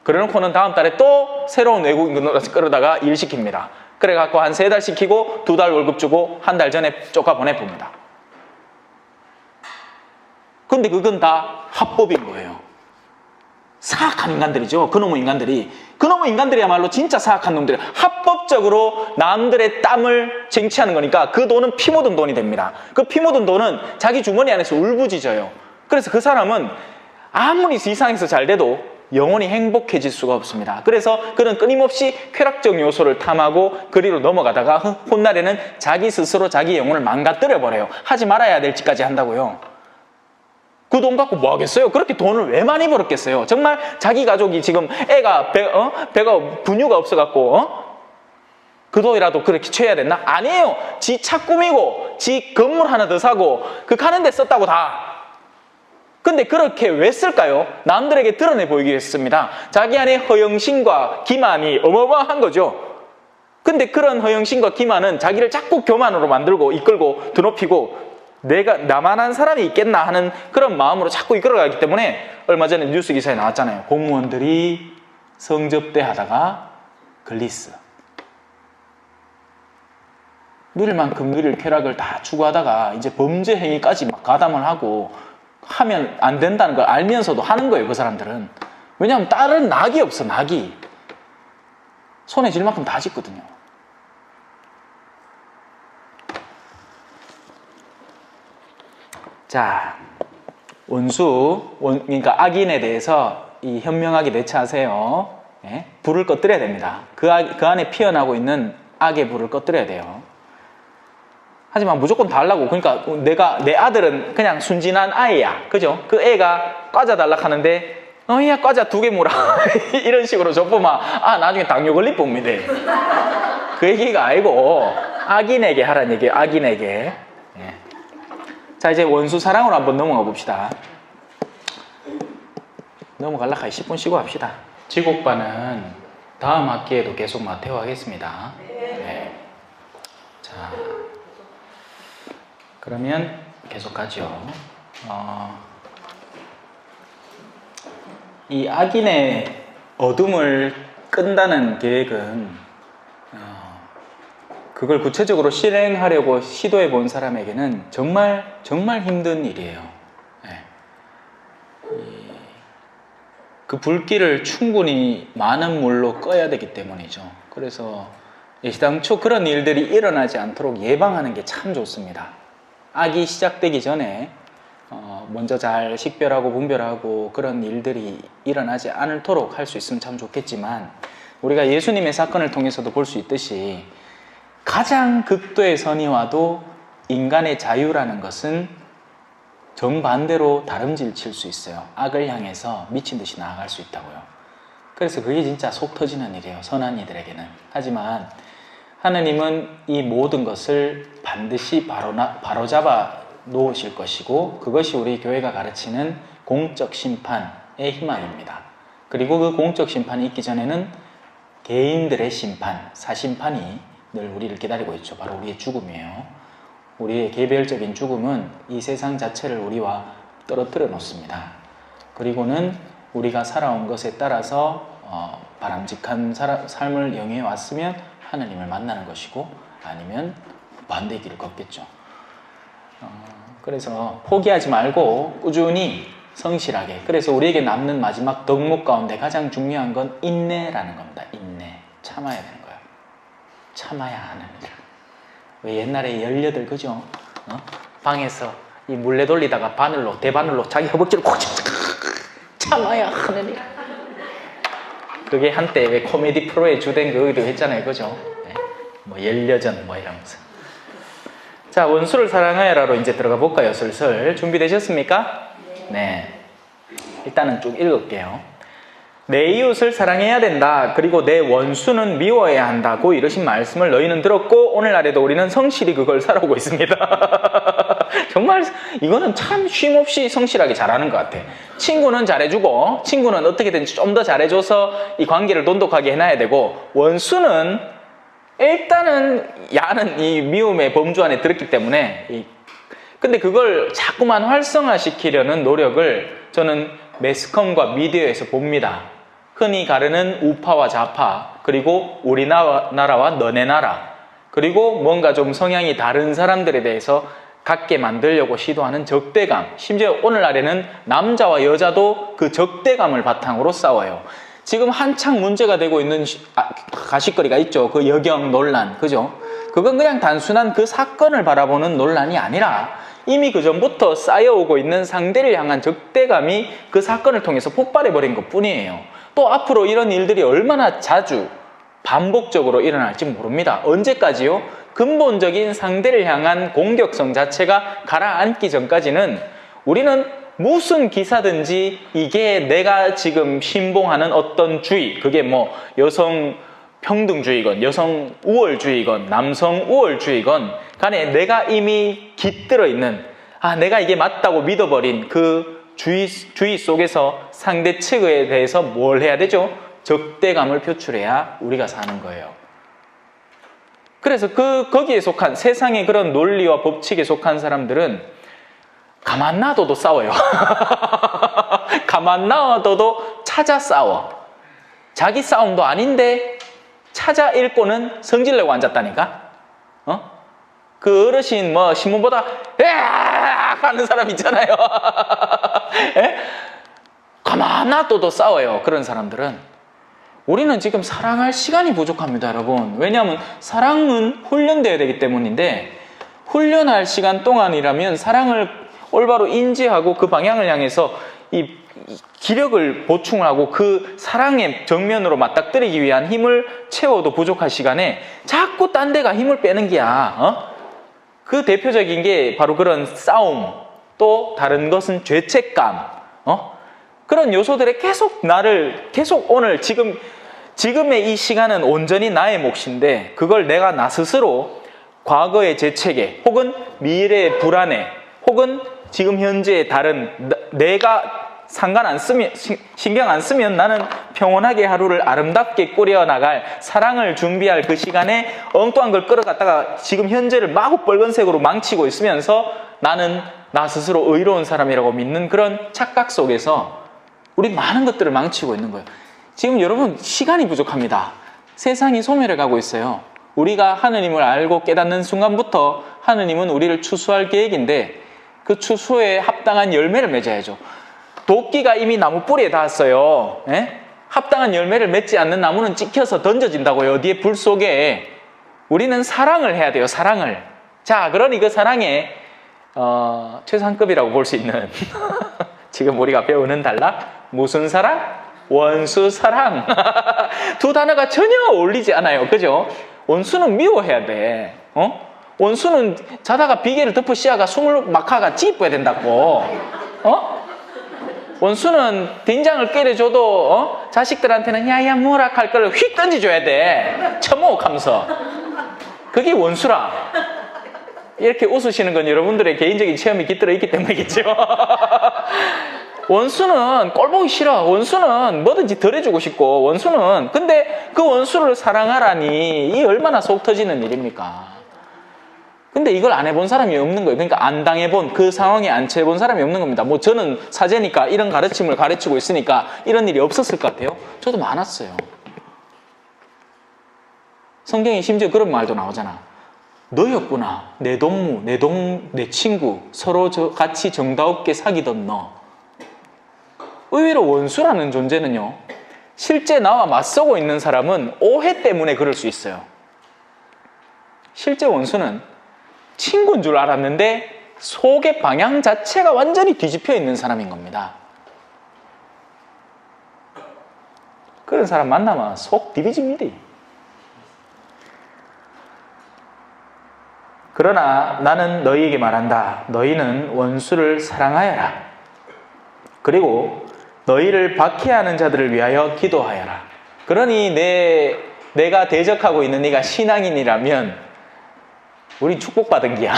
그래놓고는 다음 달에 또 새로운 외국인 근로자 끌어다가 일 시킵니다. 그래갖고 한 3달 시키고 2달 월급 주고 한 달 전에 쫓아 보내봅니다. 근데 그건 다 합법인 거예요. 사악한 인간들이죠. 그놈의 인간들이. 그놈의 인간들이야말로 진짜 사악한 놈들이에요. 합법적으로 남들의 땀을 쟁취하는 거니까 그 돈은 피 묻은 돈이 됩니다. 그 피 묻은 돈은 자기 주머니 안에서 울부짖어요. 그래서 그 사람은 아무리 세상에서 잘 돼도 영원히 행복해질 수가 없습니다. 그래서 그는 끊임없이 쾌락적 요소를 탐하고 그리로 넘어가다가 훗날에는 자기 스스로 자기 영혼을 망가뜨려 버려요. 하지 말아야 될 짓까지 한다고요. 그 돈 갖고 뭐 하겠어요? 그렇게 돈을 왜 많이 벌었겠어요? 정말 자기 가족이 지금 애가 배가 분유가 없어갖고 그 돈이라도 그렇게 취해야 됐나? 아니에요. 지 차 꾸미고 지 건물 하나 더 사고 그 가는 데 썼다고 다. 근데 그렇게 왜 쓸까요? 남들에게 드러내 보이기 위해 했습니다. 자기 안에 허영심과 기만이 어마어마한 거죠. 근데 그런 허영심과 기만은 자기를 자꾸 교만으로 만들고 이끌고 드높이고 내가 나만한 사람이 있겠나 하는 그런 마음으로 자꾸 이끌어가기 때문에 얼마 전에 뉴스 기사에 나왔잖아요. 공무원들이 성접대 하다가 글리스. 누릴 만큼 누릴 쾌락을 다 추구하다가 이제 범죄 행위까지 막 가담을 하고 하면 안 된다는 걸 알면서도 하는 거예요, 그 사람들은. 왜냐하면 다른 낙이 없어, 낙이. 손에 쥘 만큼 다 짓거든요. 자, 그러니까 악인에 대해서 이 현명하게 대처하세요. 예? 불을 꺼뜨려야 됩니다. 그 안에 피어나고 있는 악의 불을 꺼뜨려야 돼요. 하지만 무조건 달라고. 그러니까 내 아들은 그냥 순진한 아이야. 그죠? 그 애가 과자 달라고 하는데 야 과자 2개 모라. 이런 식으로 줘보면 나중에 당뇨 걸릴 봅니다. 그 얘기가 아니고 악인에게 하라는 얘기예요. 악인에게. 예. 자, 이제 원수 사랑으로 한번 넘어가 봅시다. 넘어갈라까 10분 쉬고 합시다. 지곡반은 다음 학기에도 계속 마테오 하겠습니다. 네. 자, 그러면 계속 가죠. 이 악인의 어둠을 끈다는 계획은 그걸 구체적으로 실행하려고 시도해 본 사람에게는 정말 힘든 일이에요. 네. 그 불길을 충분히 많은 물로 꺼야 되기 때문이죠. 그래서 애시당초 그런 일들이 일어나지 않도록 예방하는 게 참 좋습니다. 악이 시작되기 전에 먼저 잘 식별하고 분별하고 그런 일들이 일어나지 않도록 할 수 있으면 참 좋겠지만, 우리가 예수님의 사건을 통해서도 볼 수 있듯이 가장 극도의 선이 와도 인간의 자유라는 것은 정반대로 다름질 칠 수 있어요. 악을 향해서 미친 듯이 나아갈 수 있다고요. 그래서 그게 진짜 속 터지는 일이에요, 선한 이들에게는. 하지만 하느님은 이 모든 것을 반드시 바로잡아 놓으실 것이고, 그것이 우리 교회가 가르치는 공적 심판의 희망입니다. 그리고 그 공적 심판이 있기 전에는 개인들의 심판, 사심판이 늘 우리를 기다리고 있죠. 바로 우리의 죽음이에요. 우리의 개별적인 죽음은 이 세상 자체를 우리와 떨어뜨려 놓습니다. 그리고는 우리가 살아온 것에 따라서 바람직한 삶을 영위해 왔으면 하느님을 만나는 것이고, 아니면 반대의 길을 걷겠죠. 그래서 포기하지 말고 꾸준히 성실하게. 그래서 우리에게 남는 마지막 덕목 가운데 가장 중요한 건 인내라는 겁니다. 인내. 참아야 되는 거예요. 참아야 하는 일. 왜 옛날에 18, 그죠? 방에서 이 물레 돌리다가 대바늘로 자기 허벅지를 콕 참아야 하는 일. 그게 한때 왜 코미디 프로에 주된 그기도 했잖아요, 그죠? 네. 뭐 열려전 뭐 이러면서. 자, 원수를 사랑하여라로 이제 들어가 볼까요? 슬슬 준비되셨습니까? 네. 일단은 쭉 읽을게요. 내 이웃을 사랑해야 된다. 그리고 내 원수는 미워해야 한다고 이러신 말씀을 너희는 들었고, 오늘날에도 우리는 성실히 그걸 살아오고 있습니다. 정말 이거는 참 쉼없이 성실하게 잘하는 것 같아. 친구는 잘해주고, 친구는 어떻게든지 좀 더 잘해줘서 이 관계를 돈독하게 해놔야 되고, 원수는 일단은 야는 이 미움의 범주 안에 들었기 때문에 근데 그걸 자꾸만 활성화시키려는 노력을 저는 매스컴과 미디어에서 봅니다. 흔히 가르는 우파와 좌파, 그리고 우리나라와 너네 나라, 그리고 뭔가 좀 성향이 다른 사람들에 대해서 갖게 만들려고 시도하는 적대감. 심지어 오늘날에는 남자와 여자도 그 적대감을 바탕으로 싸워요. 지금 한창 문제가 되고 있는 가십거리가 있죠. 그 여경 논란, 그죠? 그건 그냥 단순한 그 사건을 바라보는 논란이 아니라 이미 그 전부터 쌓여오고 있는 상대를 향한 적대감이 그 사건을 통해서 폭발해버린 것 뿐이에요. 또 앞으로 이런 일들이 얼마나 자주 반복적으로 일어날지 모릅니다. 언제까지요? 근본적인 상대를 향한 공격성 자체가 가라앉기 전까지는 우리는 무슨 기사든지 이게 내가 지금 신봉하는 어떤 주의, 그게 뭐 여성 평등주의건 여성 우월주의건 남성 우월주의건 간에 내가 이미 깃들어 있는, 내가 이게 맞다고 믿어버린 그 주의 속에서 상대 측에 대해서 뭘 해야 되죠? 적대감을 표출해야 우리가 사는 거예요. 그래서 거기에 속한 세상의 그런 논리와 법칙에 속한 사람들은 가만 놔둬도 싸워요. 가만 놔둬도 찾아 싸워. 자기 싸움도 아닌데 찾아 읽고는 성질내고 앉았다니까. 그 어르신 뭐 신문보다 으악 하는 사람 있잖아요. 가만 놔둬도 싸워요. 그런 사람들은. 우리는 지금 사랑할 시간이 부족합니다, 여러분. 왜냐하면 사랑은 훈련되어야 되기 때문인데, 훈련할 시간 동안이라면 사랑을 올바로 인지하고 그 방향을 향해서 이 기력을 보충하고 그 사랑의 정면으로 맞닥뜨리기 위한 힘을 채워도 부족할 시간에 자꾸 딴 데가 힘을 빼는 게야. 그 대표적인 게 바로 그런 싸움, 또 다른 것은 죄책감, 그런 요소들에 계속 오늘 지금의 이 시간은 온전히 나의 몫인데, 그걸 내가 나 스스로 과거의 재채기, 혹은 미래의 불안해, 혹은 지금 현재의 다른 내가 신경 안 쓰면 나는 평온하게 하루를 아름답게 꾸려나갈 사랑을 준비할 그 시간에 엉뚱한 걸 끌어갔다가 지금 현재를 마구 빨간색으로 망치고 있으면서 나는 나 스스로 의로운 사람이라고 믿는 그런 착각 속에서 우리 많은 것들을 망치고 있는 거예요. 지금 여러분 시간이 부족합니다. 세상이 소멸해 가고 있어요. 우리가 하느님을 알고 깨닫는 순간부터 하느님은 우리를 추수할 계획인데 그 추수에 합당한 열매를 맺어야죠. 도끼가 이미 나무 뿌리에 닿았어요. 예? 합당한 열매를 맺지 않는 나무는 찍혀서 던져진다고요. 어디에 불 속에. 우리는 사랑을 해야 돼요. 사랑을. 자, 그러니 그 사랑의 최상급이라고 볼 수 있는 지금 우리가 배우는 단락 무슨 사랑? 원수 사랑. 두 단어가 전혀 어울리지 않아요. 그죠? 원수는 미워해야 돼. 원수는 자다가 비계를 덮어 씌어가 숨을 막하가 찌뿌야 된다고. 원수는 된장을 끓여줘도 자식들한테는 야야 뭐라 할 걸 휙 던져줘야 돼. 처먹하면서. 그게 원수라. 이렇게 웃으시는 건 여러분들의 개인적인 체험이 깃들어 있기 때문이겠죠. 원수는 꼴 보기 싫어. 원수는 뭐든지 덜해주고 싶고, 원수는 근데 그 원수를 사랑하라니 이 얼마나 속 터지는 일입니까? 근데 이걸 안 해본 사람이 없는 거예요. 그러니까 안 당해본, 그 상황에 안 처해본 사람이 없는 겁니다. 뭐 저는 사제니까 이런 가르침을 가르치고 있으니까 이런 일이 없었을 것 같아요. 저도 많았어요. 성경에 심지어 그런 말도 나오잖아. 너였구나. 내 동무, 내 친구, 서로 같이 정다웁게 사귀던 너. 의외로 원수라는 존재는요, 실제 나와 맞서고 있는 사람은 오해 때문에 그럴 수 있어요. 실제 원수는 친구인 줄 알았는데 속의 방향 자체가 완전히 뒤집혀 있는 사람인 겁니다. 그런 사람 만나면 속 디비집니다. 그러나 나는 너희에게 말한다. 너희는 원수를 사랑하여라. 그리고 너희를 박해하는 자들을 위하여 기도하여라. 그러니 내가 대적하고 있는 네가 신앙인이라면 우린 축복받은 기야.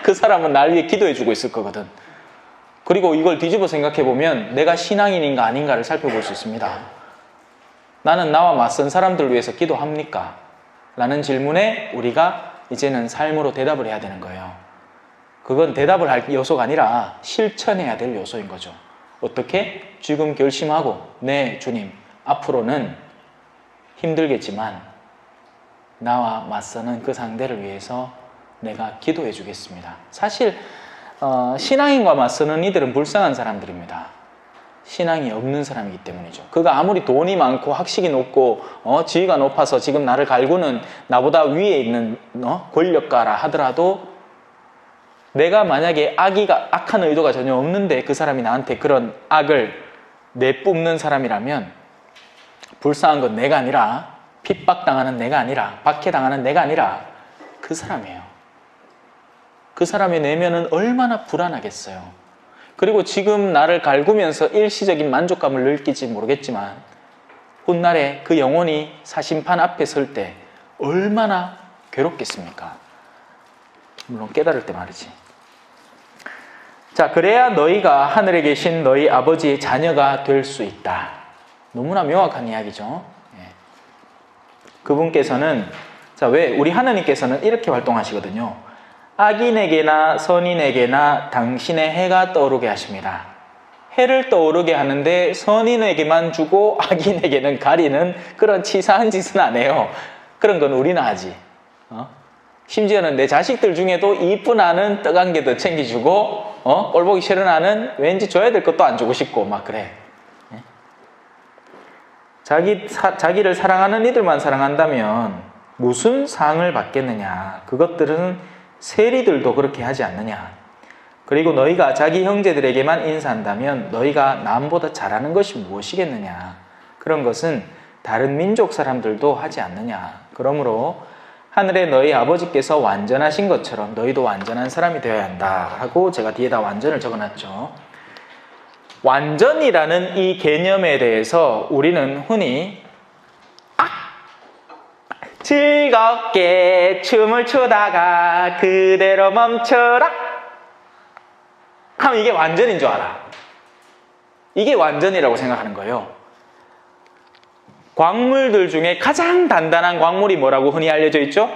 그 사람은 날 위해 기도해주고 있을 거거든. 그리고 이걸 뒤집어 생각해보면 내가 신앙인인가 아닌가를 살펴볼 수 있습니다. 나는 나와 맞선 사람들 위해서 기도합니까? 라는 질문에 우리가 이제는 삶으로 대답을 해야 되는 거예요. 그건 대답을 할 요소가 아니라 실천해야 될 요소인 거죠. 어떻게? 지금 결심하고 네 주님, 앞으로는 힘들겠지만 나와 맞서는 그 상대를 위해서 내가 기도해 주겠습니다. 사실 신앙인과 맞서는 이들은 불쌍한 사람들입니다. 신앙이 없는 사람이기 때문이죠. 그가 아무리 돈이 많고 학식이 높고 지위가 높아서 지금 나를 갈구는 나보다 위에 있는 권력가라 하더라도 내가 만약에 악한 의도가 전혀 없는데 그 사람이 나한테 그런 악을 내뿜는 사람이라면 불쌍한 건 내가 아니라, 핍박당하는 내가 아니라, 박해당하는 내가 아니라 그 사람이에요. 그 사람의 내면은 얼마나 불안하겠어요. 그리고 지금 나를 갈구면서 일시적인 만족감을 느낄지 모르겠지만 훗날에 그 영혼이 사심판 앞에 설 때 얼마나 괴롭겠습니까? 물론 깨달을 때 말이지. 자, 그래야 너희가 하늘에 계신 너희 아버지의 자녀가 될 수 있다. 너무나 명확한 이야기죠. 그분께서는, 자, 왜 우리 하느님께서는 이렇게 활동하시거든요. 악인에게나 선인에게나 당신의 해가 떠오르게 하십니다. 해를 떠오르게 하는데 선인에게만 주고 악인에게는 가리는 그런 치사한 짓은 안 해요. 그런 건 우리나 하지. 심지어는 내 자식들 중에도 이쁜 아는 떡 한 개 더 챙겨주고 꼴 보기 싫은 아는 왠지 줘야 될 것도 안 주고 싶고 막 그래. 자기를 사랑하는 이들만 사랑한다면 무슨 상을 받겠느냐. 그것들은 세리들도 그렇게 하지 않느냐. 그리고 너희가 자기 형제들에게만 인사한다면 너희가 남보다 잘하는 것이 무엇이겠느냐. 그런 것은 다른 민족 사람들도 하지 않느냐. 그러므로 하늘에 너희 아버지께서 완전하신 것처럼 너희도 완전한 사람이 되어야 한다 하고 제가 뒤에다 완전을 적어놨죠. 완전이라는 이 개념에 대해서 우리는 흔히 즐겁게 춤을 추다가 그대로 멈춰라 하면 이게 완전인 줄 알아. 이게 완전이라고 생각하는 거예요. 광물들 중에 가장 단단한 광물이 뭐라고 흔히 알려져 있죠?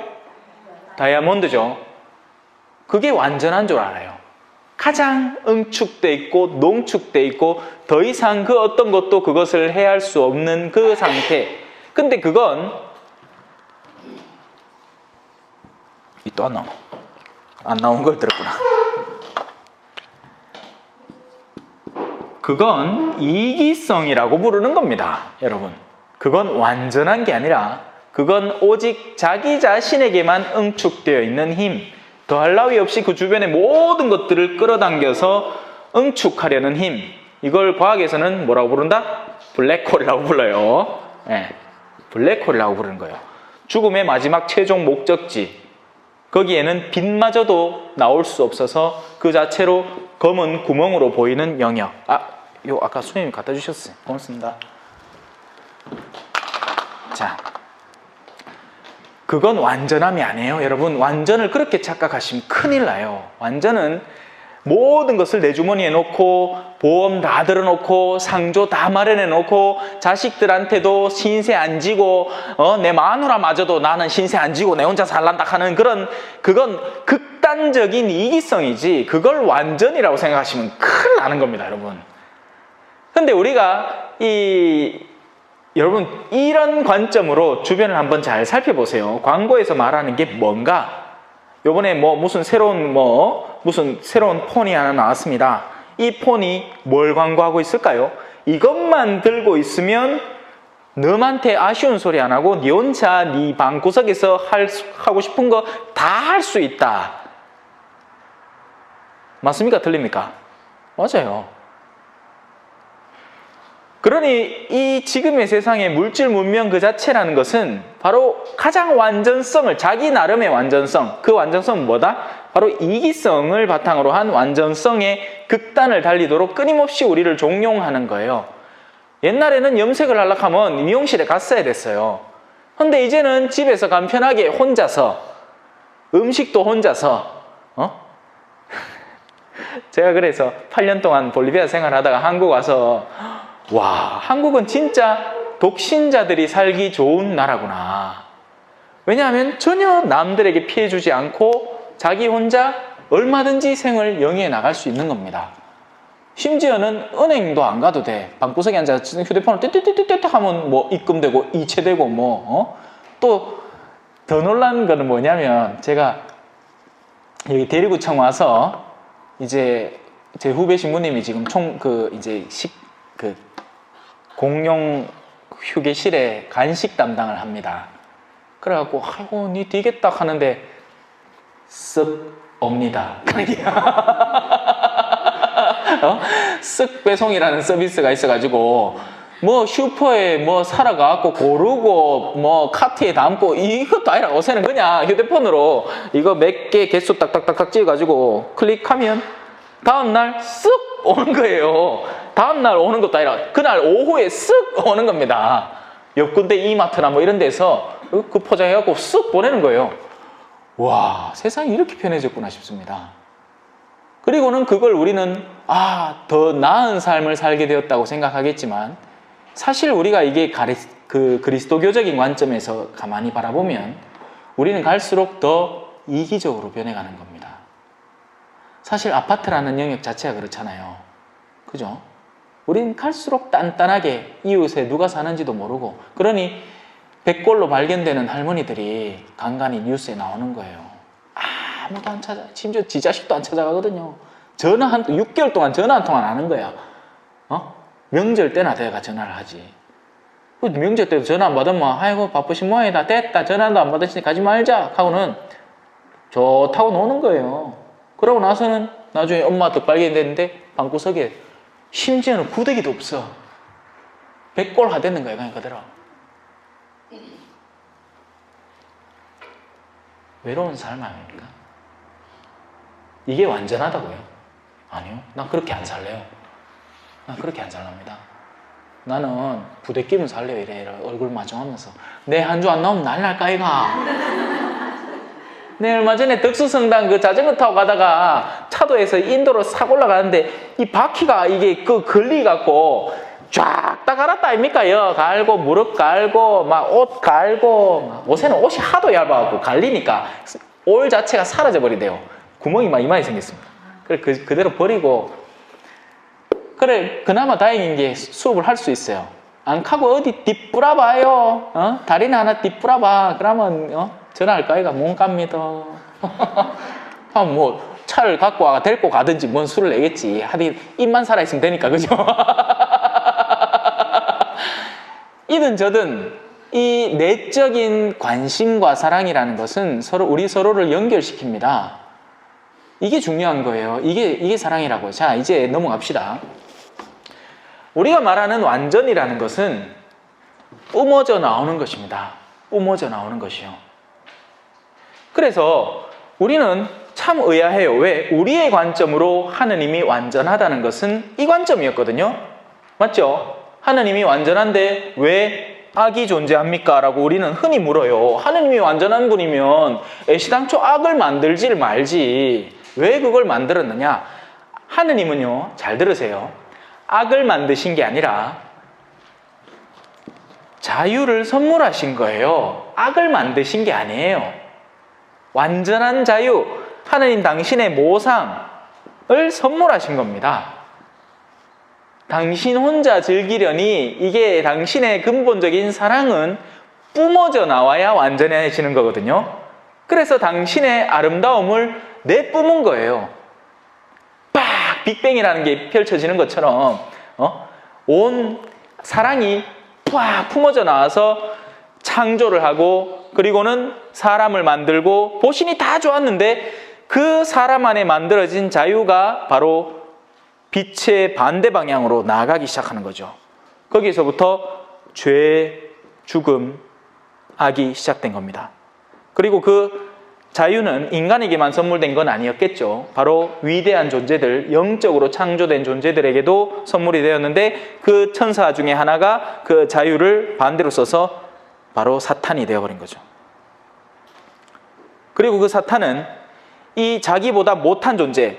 다이아몬드죠. 그게 완전한 줄 알아요. 가장 응축돼 있고 농축돼 있고 더 이상 그 어떤 것도 그것을 해할 수 없는 그 상태. 근데 그건 또 안 나온 걸 들었구나. 그건 이기성이라고 부르는 겁니다, 여러분. 그건 완전한 게 아니라 그건 오직 자기 자신에게만 응축되어 있는 힘, 더할 나위 없이 그 주변의 모든 것들을 끌어당겨서 응축하려는 힘. 이걸 과학에서는 뭐라고 부른다? 블랙홀이라고 불러요. 네, 블랙홀이라고 부르는 거예요. 죽음의 마지막 최종 목적지. 거기에는 빛마저도 나올 수 없어서 그 자체로 검은 구멍으로 보이는 영역. 요 아까 선생님이 갖다 주셨어요. 고맙습니다. 자, 그건 완전함이 아니에요. 여러분, 완전을 그렇게 착각하시면 큰일 나요. 완전은 모든 것을 내 주머니에 놓고 보험 다 들어놓고 상조 다 마련해 놓고 자식들한테도 신세 안 지고 내 마누라마저도 나는 신세 안 지고 내 혼자 살란다 하는 그건 극단적인 이기성이지 그걸 완전이라고 생각하시면 큰일 나는 겁니다, 여러분. 근데 우리가 여러분 이런 관점으로 주변을 한번 잘 살펴보세요. 광고에서 말하는 게 뭔가? 요번에 무슨 새로운 폰이 하나 나왔습니다. 이 폰이 뭘 광고하고 있을까요? 이것만 들고 있으면 너한테 아쉬운 소리 안 하고 네 혼자 네 방구석에서 하고 싶은 거 다 할 수 있다. 맞습니까? 틀립니까? 맞아요. 그러니 이 지금의 세상의 물질 문명 그 자체라는 것은 바로 가장 완전성을, 자기 나름의 완전성, 그 완전성은 뭐다? 바로 이기성을 바탕으로 한 완전성의 극단을 달리도록 끊임없이 우리를 종용하는 거예요. 옛날에는 염색을 하려고 하면 미용실에 갔어야 됐어요. 근데 이제는 집에서 간편하게 혼자서, 음식도 혼자서, 제가 그래서 8년 동안 볼리비아 생활하다가 한국 와서 와, 한국은 진짜 독신자들이 살기 좋은 나라구나. 왜냐하면 전혀 남들에게 피해 주지 않고 자기 혼자 얼마든지 생을 영위해 나갈 수 있는 겁니다. 심지어는 은행도 안 가도 돼. 방구석에 앉아서 휴대폰을 띠띠띠띠띠 하면 입금되고 이체되고 또 더 놀란 거는 뭐냐면 제가 여기 대리구청 와서 이제 제 후배 신부님이 지금 공용 휴게실에 간식 담당을 합니다. 그래갖고 아이고 니 되겠다 하는데 쓱 옵니다. 쓱 배송이라는 서비스가 있어가지고 슈퍼에 사러 가갖고 고르고 카트에 담고 이것도 아니라 어제는 그냥 휴대폰으로 이거 몇 개 개수 딱딱딱딱 찍어가지고 클릭하면 다음날 쓱 오는 거예요. 다음날 오는 것도 아니라 그날 오후에 쓱 오는 겁니다. 옆 군데 이마트나 이런 데서 그 포장해갖고 쓱 보내는 거예요. 와, 세상이 이렇게 편해졌구나 싶습니다. 그리고는 그걸 우리는 더 나은 삶을 살게 되었다고 생각하겠지만 사실 우리가 이게 그리스도교적인 관점에서 가만히 바라보면 우리는 갈수록 더 이기적으로 변해가는 겁니다. 사실 아파트라는 영역 자체가 그렇잖아요. 그죠? 우린 갈수록 단단하게 이웃에 누가 사는지도 모르고 그러니 백골로 발견되는 할머니들이 간간히 뉴스에 나오는 거예요. 아무도 안 찾아. 심지어 지 자식도 안 찾아가거든요. 6개월 동안 전화 한 통 안 하는 거야. 명절 때나 내가 전화를 하지. 명절 때도 전화 안 받으면 아이고 바쁘신 모양이다. 됐다. 전화도 안 받으시니 가지 말자 하고는 좋다고 노는 거예요. 그러고 나서는 나중에 엄마 더 발견됐는데 방구석에 심지어는 구데기도 없어. 백골화 되는 거예요. 그냥 그대로. 외로운 삶 아닙니까? 이게 완전하다고요? 아니요. 난 그렇게 안 살래요. 난 그렇게 안 살랍니다. 나는 부대끼면 살래요. 이래 얼굴 마주하면서. 내 한 주 안 나오면 난리 날까 이가. 내 얼마 전에 덕수성당 그 자전거 타고 가다가 차도에서 인도로 싹 올라가는데 이 바퀴가 이게 그 걸리갖고 쫙 딱 갈았다 아닙니까? 여 갈고 무릎 갈고 막 옷 갈고 막 옷에는 옷이 하도 얇아갖고 갈리니까 올 자체가 사라져 버리대요. 구멍이 막 이마에 생겼습니다. 그래 그대로 버리고 그래 그나마 다행인 게 수업을 할 수 있어요. 안 가고 어디 뒷뿌라봐요. 다리나 하나 뒷뿌라봐. 그러면 전화할까 이가 못 갑니다. 뭐 차를 갖고 와 데리고 가든지 뭔 수를 내겠지. 하긴 입만 살아있으면 되니까 그죠? 이든 저든 이 내적인 관심과 사랑이라는 것은 우리 서로를 연결시킵니다. 이게 중요한 거예요. 이게 사랑이라고. 자, 이제 넘어갑시다. 우리가 말하는 완전이라는 것은 뿜어져 나오는 것입니다. 뿜어져 나오는 것이요. 그래서 우리는 참 의아해요. 왜? 우리의 관점으로 하느님이 완전하다는 것은 이 관점이었거든요. 맞죠? 하느님이 완전한데 왜 악이 존재합니까? 라고 우리는 흔히 물어요. 하느님이 완전한 분이면 애시당초 악을 만들질 말지 왜 그걸 만들었느냐? 하느님은요, 잘 들으세요. 악을 만드신 게 아니라 자유를 선물하신 거예요. 악을 만드신 게 아니에요. 완전한 자유, 하느님 당신의 모상을 선물하신 겁니다. 당신 혼자 즐기려니 이게 당신의 근본적인 사랑은 뿜어져 나와야 완전해지는 거거든요. 그래서 당신의 아름다움을 내뿜은 거예요. 빡! 빅뱅이라는 게 펼쳐지는 것처럼 온 사랑이 팍 품어져 나와서 창조를 하고 그리고는 사람을 만들고 보신이 다 좋았는데 그 사람 안에 만들어진 자유가 바로 빛의 반대 방향으로 나아가기 시작하는 거죠. 거기서부터 죄, 죽음, 악이 시작된 겁니다. 그리고 그 자유는 인간에게만 선물된 건 아니었겠죠. 바로 위대한 존재들, 영적으로 창조된 존재들에게도 선물이 되었는데 그 천사 중에 하나가 그 자유를 반대로 써서 바로 사탄이 되어버린 거죠. 그리고 그 사탄은 이 자기보다 못한 존재,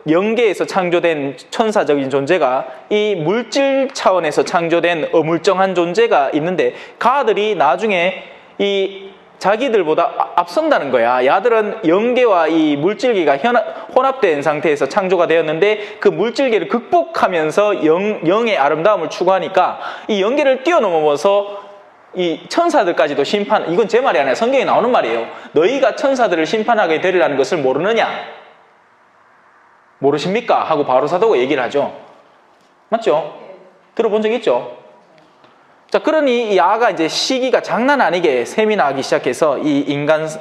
영계에서 창조된 천사적인 존재가 이 물질 차원에서 창조된 어물쩡한 존재가 있는데 가들이 나중에 이 자기들보다 앞선다는 거야. 야들은 영계와 이 물질계가 혼합된 상태에서 창조가 되었는데 그 물질계를 극복하면서 영의 아름다움을 추구하니까 이 영계를 뛰어넘어서 이 천사들까지도 심판, 이건 제 말이 아니라 성경에 나오는 말이에요. 너희가 천사들을 심판하게 되리라는 것을 모르느냐? 모르십니까? 하고 바로사도가 얘기를 하죠. 맞죠? 들어본 적 있죠? 자, 그러니 이 아가 이제 시기가 장난 아니게 세미나하기 시작해서 이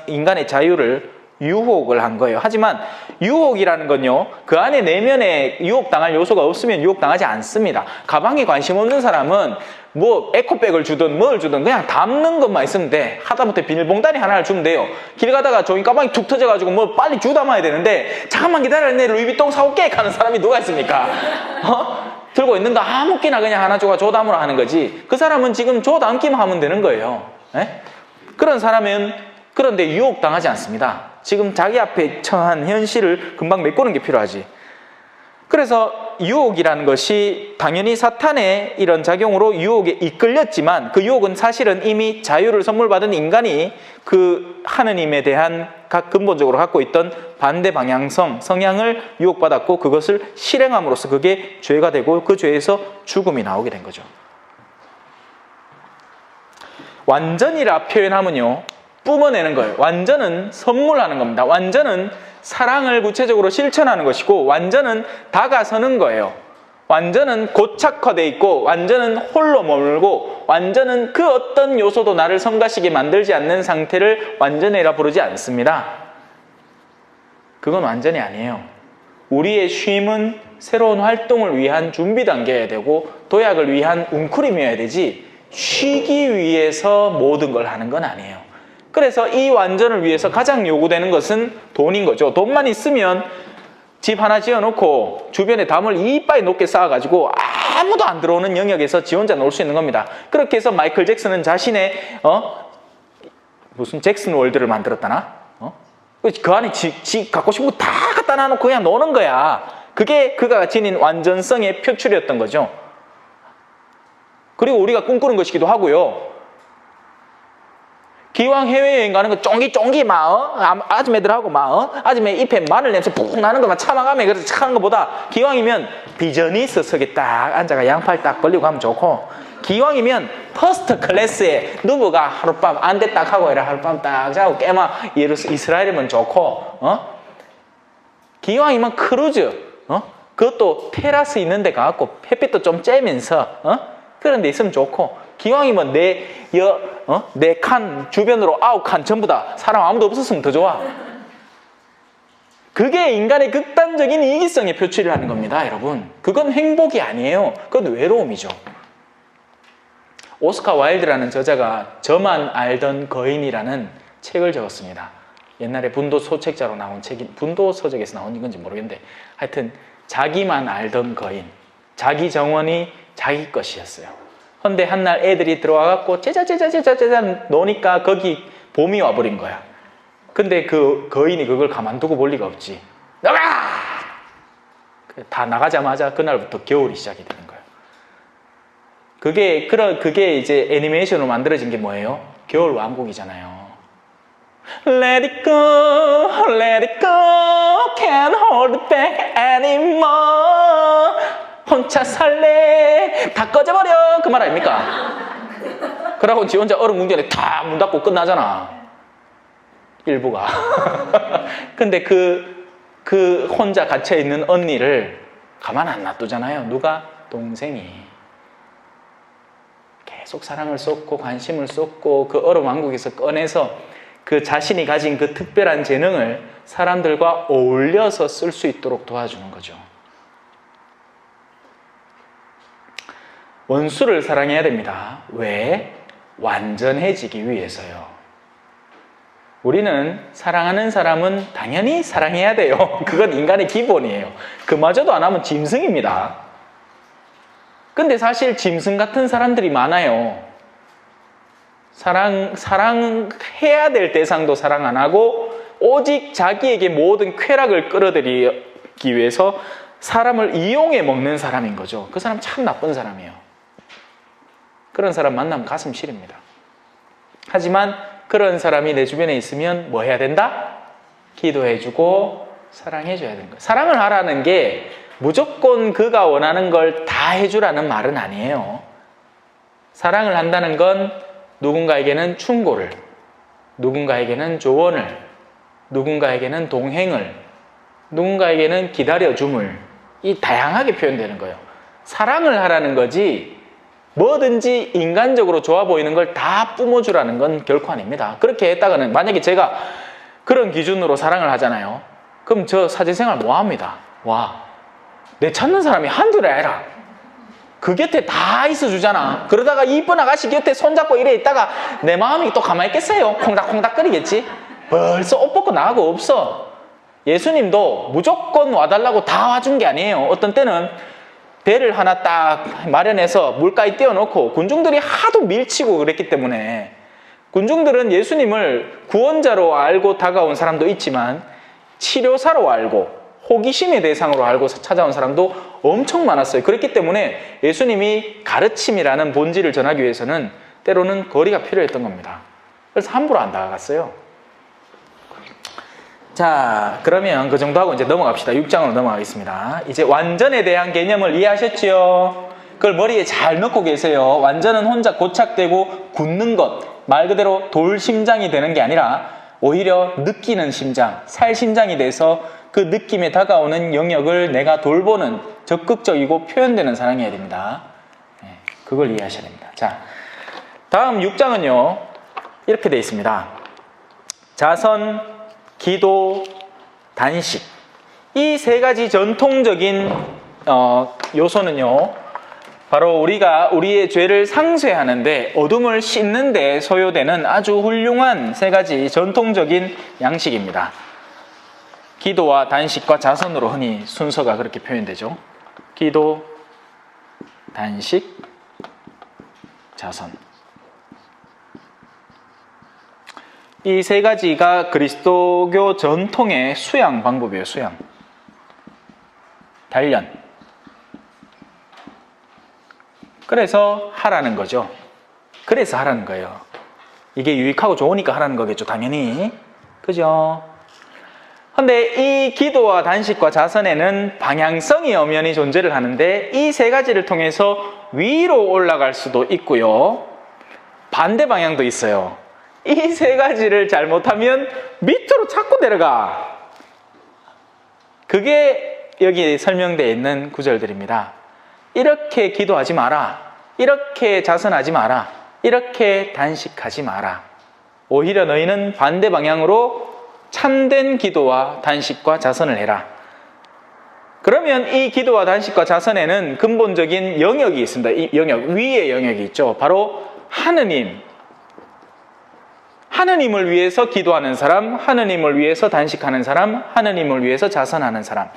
인간의 자유를 유혹을 한 거예요. 하지만 유혹이라는 건요, 그 안에 내면에 유혹당할 요소가 없으면 유혹당하지 않습니다. 가방에 관심 없는 사람은 뭐 에코백을 주든 뭘 주든 그냥 담는 것만 있으면 돼. 하다못해 비닐봉다리 하나를 주면 돼요. 길 가다가 종이 가방이 툭 터져가지고 뭐 빨리 주 담아야 되는데 잠깐만 기다려, 내 루이비통 사올게 하는 사람이 누가 있습니까? 들고 있는 거 아무끼나 그냥 하나 줘 담으라 하는 거지. 그 사람은 지금 줘 담기만 하면 되는 거예요. 네? 그런 사람은 그런데 유혹당하지 않습니다. 지금 자기 앞에 처한 현실을 금방 메꾸는 게 필요하지. 그래서 유혹이라는 것이 당연히 사탄의 이런 작용으로 유혹에 이끌렸지만 그 유혹은 사실은 이미 자유를 선물 받은 인간이 그 하느님에 대한 각 근본적으로 갖고 있던 반대 방향성, 성향을 유혹받았고 그것을 실행함으로써 그게 죄가 되고 그 죄에서 죽음이 나오게 된 거죠. 완전이라 표현하면요, 뿜어내는 거예요. 완전은 선물하는 겁니다. 완전은 사랑을 구체적으로 실천하는 것이고 완전은 다가서는 거예요. 완전은 고착화되어 있고 완전은 홀로 머물고 완전은 그 어떤 요소도 나를 성가시게 만들지 않는 상태를 완전이라 부르지 않습니다. 그건 완전이 아니에요. 우리의 쉼은 새로운 활동을 위한 준비 단계여야 되고 도약을 위한 웅크림이어야 되지 쉬기 위해서 모든 걸 하는 건 아니에요. 그래서 이 완전을 위해서 가장 요구되는 것은 돈인 거죠. 돈만 있으면 집 하나 지어놓고 주변에 담을 이빨 높게 쌓아가지고 아무도 안 들어오는 영역에서 지 혼자 놀 수 있는 겁니다. 그렇게 해서 마이클 잭슨은 자신의 무슨 잭슨 월드를 만들었다나? 그 안에 지 갖고 싶은 거 다 갖다 놔놓고 그냥 노는 거야. 그게 그가 지닌 완전성의 표출이었던 거죠. 그리고 우리가 꿈꾸는 것이기도 하고요. 기왕 해외여행 가는 거 쫑기쫑기 아줌매들하고 아줌매 입에 마늘 냄새 푹 나는 것만 참아가며 그래서 착한 것보다 기왕이면 비즈니스 석에 딱 앉아가 양팔 딱 벌리고 하면 좋고, 기왕이면 퍼스트 클래스에 누구가 하룻밤 안대 딱 하고 이래 하룻밤 딱 자고 깨마 이스라엘이면 좋고, 기왕이면 크루즈, 그것도 테라스 있는 데 가갖고 햇빛도 좀 쬐면서 그런 데 있으면 좋고, 기왕이면 내 칸 주변으로 9칸 전부 다 사람 아무도 없었으면 더 좋아. 그게 인간의 극단적인 이기성의 표출을 하는 겁니다, 여러분. 그건 행복이 아니에요. 그건 외로움이죠. 오스카 와일드라는 저자가 저만 알던 거인이라는 책을 적었습니다. 옛날에 분도 소책자로 나온 책이, 분도 서적에서 나온 건지 모르겠는데, 하여튼 자기만 알던 거인, 자기 정원이 자기 것이었어요. 근데 한날 애들이 들어와갖고 제자 노니까 거기 봄이 와버린 거야. 근데 그 거인이 그걸 가만두고 볼 리가 없지. 나가! 다 나가자마자 그날부터 겨울이 시작이 되는 거예요. 그게 이제 애니메이션으로 만들어진 게 뭐예요? 겨울 왕국이잖아요. Let it go, let it go, can't hold it back anymore. 혼자 살래, 다 꺼져버려. 그 말 아닙니까? 그러고 지 혼자 얼음궁전에 다 문 닫고 끝나잖아. 일부가. 근데 그 혼자 갇혀있는 언니를 가만 안 놔두잖아요. 누가? 동생이. 계속 사랑을 쏟고 관심을 쏟고 그 얼음 왕국에서 꺼내서 그 자신이 가진 그 특별한 재능을 사람들과 어울려서 쓸 수 있도록 도와주는 거죠. 원수를 사랑해야 됩니다. 왜? 완전해지기 위해서요. 우리는 사랑하는 사람은 당연히 사랑해야 돼요. 그건 인간의 기본이에요. 그마저도 안 하면 짐승입니다. 근데 사실 짐승 같은 사람들이 많아요. 사랑해야 될 대상도 사랑 안 하고 오직 자기에게 모든 쾌락을 끌어들이기 위해서 사람을 이용해 먹는 사람인 거죠. 그 사람 참 나쁜 사람이에요. 그런 사람 만나면 가슴 시립니다. 하지만 그런 사람이 내 주변에 있으면 뭐 해야 된다? 기도해주고 사랑해줘야 되는 거예요. 사랑을 하라는 게 무조건 그가 원하는 걸 다 해주라는 말은 아니에요. 사랑을 한다는 건 누군가에게는 충고를, 누군가에게는 조언을, 누군가에게는 동행을, 누군가에게는 기다려줌을, 이 다양하게 표현되는 거예요. 사랑을 하라는 거지 뭐든지 인간적으로 좋아 보이는 걸 다 뿜어주라는 건 결코 아닙니다. 그렇게 했다가는 만약에 제가 그런 기준으로 사랑을 하잖아요. 그럼 저 사제생활 뭐 합니다. 와, 내 찾는 사람이 한둘이 아니라 그 곁에 다 있어주잖아. 그러다가 이쁜 아가씨 곁에 손잡고 이래 있다가 내 마음이 또 가만히 있겠어요? 콩닥콩닥거리겠지? 벌써 옷 벗고 나가고 없어. 예수님도 무조건 와달라고 다 와준 게 아니에요. 어떤 때는 배를 하나 딱 마련해서 물가에 띄워놓고 군중들이 하도 밀치고 그랬기 때문에 군중들은 예수님을 구원자로 알고 다가온 사람도 있지만 치료사로 알고 호기심의 대상으로 알고 찾아온 사람도 엄청 많았어요. 그렇기 때문에 예수님이 가르침이라는 본질을 전하기 위해서는 때로는 거리가 필요했던 겁니다. 그래서 함부로 안 다가갔어요. 자, 그러면 그 정도 하고 이제 넘어갑시다. 6장으로 넘어가겠습니다. 이제 완전에 대한 개념을 이해하셨지요? 그걸 머리에 잘 넣고 계세요. 완전은 혼자 고착되고 굳는 것, 말 그대로 돌 심장이 되는 게 아니라 오히려 느끼는 심장, 살 심장이 돼서 그 느낌에 다가오는 영역을 내가 돌보는 적극적이고 표현되는 사랑이어야 됩니다. 네, 그걸 이해하셔야 됩니다. 자, 다음 6장은요. 이렇게 되어 있습니다. 자선, 기도, 단식. 이 세 가지 전통적인 요소는요. 바로 우리가 우리의 죄를 상쇄하는데 어둠을 씻는 데 소요되는 아주 훌륭한 세 가지 전통적인 양식입니다. 기도와 단식과 자선으로 흔히 순서가 그렇게 표현되죠. 기도, 단식, 자선. 이 세 가지가 그리스도교 전통의 수양 방법이에요. 수양. 단련. 그래서 하라는 거죠. 그래서 하라는 거예요. 이게 유익하고 좋으니까 하라는 거겠죠. 당연히. 그죠? 근데 이 기도와 단식과 자선에는 방향성이 엄연히 존재를 하는데 이 세 가지를 통해서 위로 올라갈 수도 있고요. 반대 방향도 있어요. 이 세 가지를 잘못하면 밑으로 자꾸 내려가. 그게 여기 설명되어 있는 구절들입니다. 이렇게 기도하지 마라. 이렇게 자선하지 마라. 이렇게 단식하지 마라. 오히려 너희는 반대 방향으로 참된 기도와 단식과 자선을 해라. 그러면 이 기도와 단식과 자선에는 근본적인 영역이 있습니다. 이 영역, 위의 영역이 있죠. 바로 하느님을 위해서 기도하는 사람, 하느님을 위해서 단식하는 사람, 하느님을 위해서 자선하는 사람.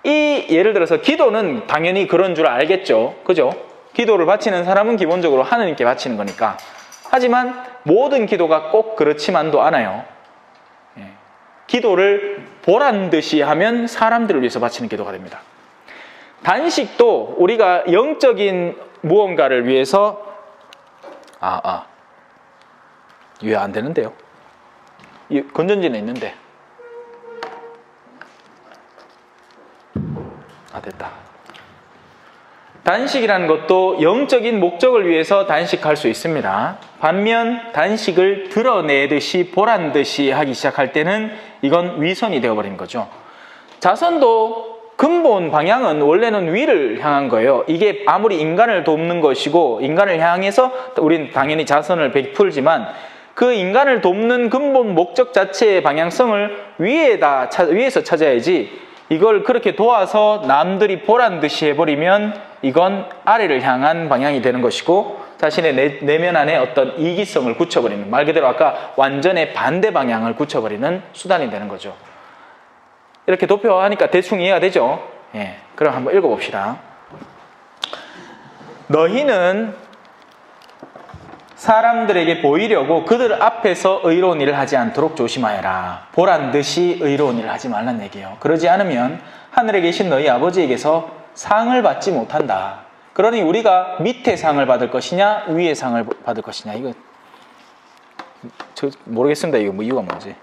이 예를 들어서 기도는 당연히 그런 줄 알겠죠. 그죠? 기도를 바치는 사람은 기본적으로 하느님께 바치는 거니까. 하지만 모든 기도가 꼭 그렇지만도 않아요. 기도를 보란 듯이 하면 사람들을 위해서 바치는 기도가 됩니다. 단식도 우리가 영적인 무언가를 위해서 왜 안 되는데요? 이 건전지는 있는데. 됐다. 단식이라는 것도 영적인 목적을 위해서 단식할 수 있습니다. 반면 단식을 드러내듯이 보란 듯이 하기 시작할 때는 이건 위선이 되어버린 거죠. 자선도 근본 방향은 원래는 위를 향한 거예요. 이게 아무리 인간을 돕는 것이고 인간을 향해서 우리는 당연히 자선을 베풀지만 그 인간을 돕는 근본 목적 자체의 방향성을 위에서 찾아야지 이걸 그렇게 도와서 남들이 보란 듯이 해버리면 이건 아래를 향한 방향이 되는 것이고 자신의 내면 안에 어떤 이기성을 굳혀버리는, 말 그대로 아까 완전의 반대 방향을 굳혀버리는 수단이 되는 거죠. 이렇게 도표하니까 대충 이해가 되죠? 그럼 한번 읽어봅시다. 너희는 사람들에게 보이려고 그들 앞에서 의로운 일을 하지 않도록 조심하여라. 보란 듯이 의로운 일을 하지 말란 얘기예요. 그러지 않으면 하늘에 계신 너희 아버지에게서 상을 받지 못한다. 그러니 우리가 밑에 상을 받을 것이냐 위에 상을 받을 것이냐, 이거 저 모르겠습니다. 이거 뭐 이유가 뭔지.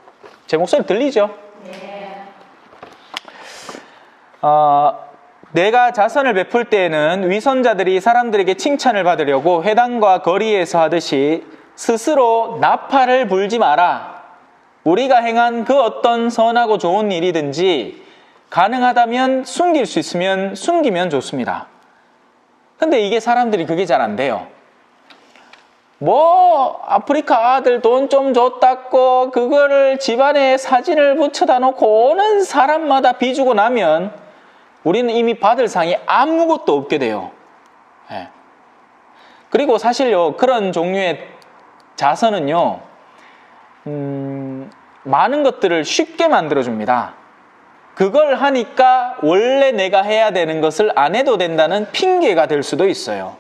제 목소리 들리죠? 네. 내가 자선을 베풀 때에는 위선자들이 사람들에게 칭찬을 받으려고 회당과 거리에서 하듯이 스스로 나팔을 불지 마라. 우리가 행한 그 어떤 선하고 좋은 일이든지 가능하다면 숨길 수 있으면 숨기면 좋습니다. 근데 이게 사람들이 그게 잘 안 돼요. 뭐 아프리카 아들 돈 좀 줬다고 그거를 집안에 사진을 붙여다 놓고 오는 사람마다 비주고 나면 우리는 이미 받을 상이 아무것도 없게 돼요. 그리고 사실요, 그런 종류의 자선은요, 많은 것들을 쉽게 만들어줍니다. 그걸 하니까 원래 내가 해야 되는 것을 안 해도 된다는 핑계가 될 수도 있어요.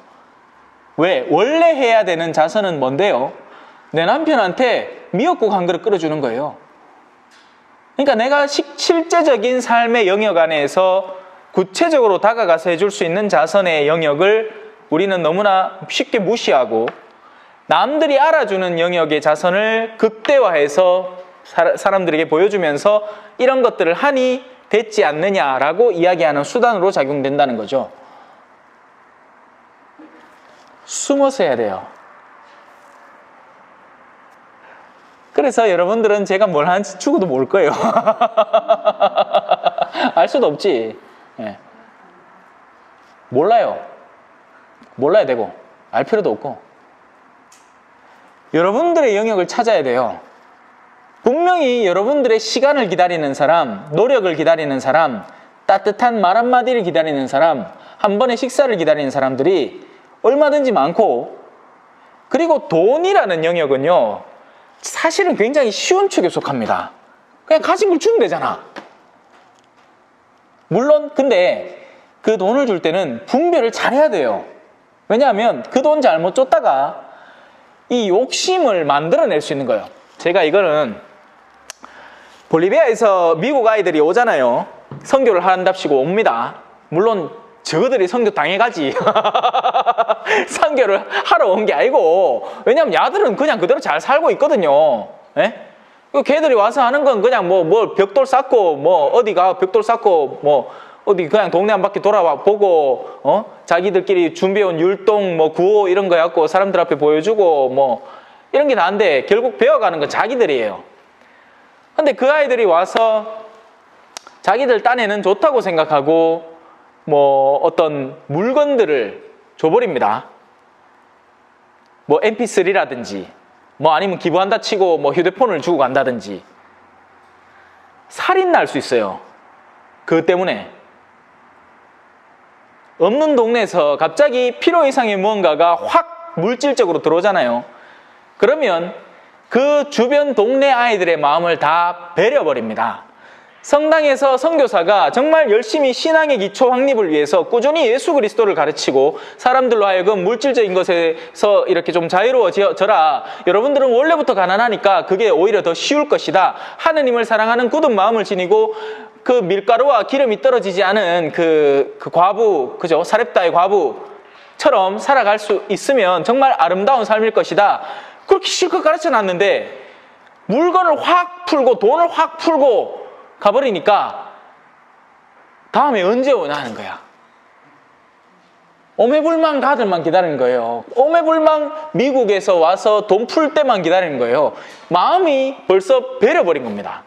왜? 원래 해야 되는 자선은 뭔데요? 내 남편한테 미역국 한 그릇 끓여주는 거예요. 그러니까 내가 실제적인 삶의 영역 안에서 구체적으로 다가가서 해줄 수 있는 자선의 영역을 우리는 너무나 쉽게 무시하고 남들이 알아주는 영역의 자선을 극대화해서 사람들에게 보여주면서 이런 것들을 하니 됐지 않느냐라고 이야기하는 수단으로 작용된다는 거죠. 숨어서 해야 돼요. 그래서 여러분들은 제가 뭘 하는지 죽어도 모를 거예요. 알 수도 없지. 몰라요. 몰라야 되고 알 필요도 없고 여러분들의 영역을 찾아야 돼요. 분명히 여러분들의 시간을 기다리는 사람, 노력을 기다리는 사람, 따뜻한 말 한마디를 기다리는 사람, 한 번의 식사를 기다리는 사람들이 얼마든지 많고, 그리고 돈이라는 영역은요 사실은 굉장히 쉬운 축에 속합니다. 그냥 가진 걸 주면 되잖아. 물론 근데 그 돈을 줄 때는 분별을 잘해야 돼요. 왜냐하면 그 돈 잘못 줬다가 이 욕심을 만들어낼 수 있는 거예요. 제가 이거는 볼리비아에서 미국 아이들이 오잖아요. 선교를 한답시고 옵니다. 물론 저들이 선교 당해가지 선교를 하러 온 게 아니고, 왜냐면 야들은 그냥 그대로 잘 살고 있거든요. 예? 걔들이 와서 하는 건 그냥 뭐 벽돌 쌓고 뭐 어디가 벽돌 쌓고 뭐 어디 그냥 동네 한 바퀴 돌아와 보고 자기들끼리 준비해온 율동 뭐 구호 이런 거 갖고 사람들 앞에 보여주고 뭐 이런 게 다인데 결국 배워가는 건 자기들이에요. 근데 그 아이들이 와서 자기들 딴에는 좋다고 생각하고 뭐 어떤 물건들을 줘버립니다. 뭐 mp3라든지 뭐 아니면 기부한다 치고 뭐 휴대폰을 주고 간다든지. 살인 날 수 있어요. 그것 때문에. 없는 동네에서 갑자기 필요 이상의 무언가가 확 물질적으로 들어오잖아요. 그러면 그 주변 동네 아이들의 마음을 다 베려버립니다. 성당에서 선교사가 정말 열심히 신앙의 기초 확립을 위해서 꾸준히 예수 그리스도를 가르치고 사람들로 하여금 물질적인 것에서 이렇게 좀 자유로워져라. 여러분들은 원래부터 가난하니까 그게 오히려 더 쉬울 것이다. 하느님을 사랑하는 굳은 마음을 지니고 그 밀가루와 기름이 떨어지지 않은 그 과부, 그죠? 사렙다의 과부처럼 살아갈 수 있으면 정말 아름다운 삶일 것이다. 그렇게 실컷 가르쳐 놨는데 물건을 확 풀고 돈을 확 풀고 가버리니까 다음에 언제 오나 하는 거야. 오매불망 가들만 기다리는 거예요. 오매불망 미국에서 와서 돈 풀 때만 기다리는 거예요. 마음이 벌써 베려버린 겁니다.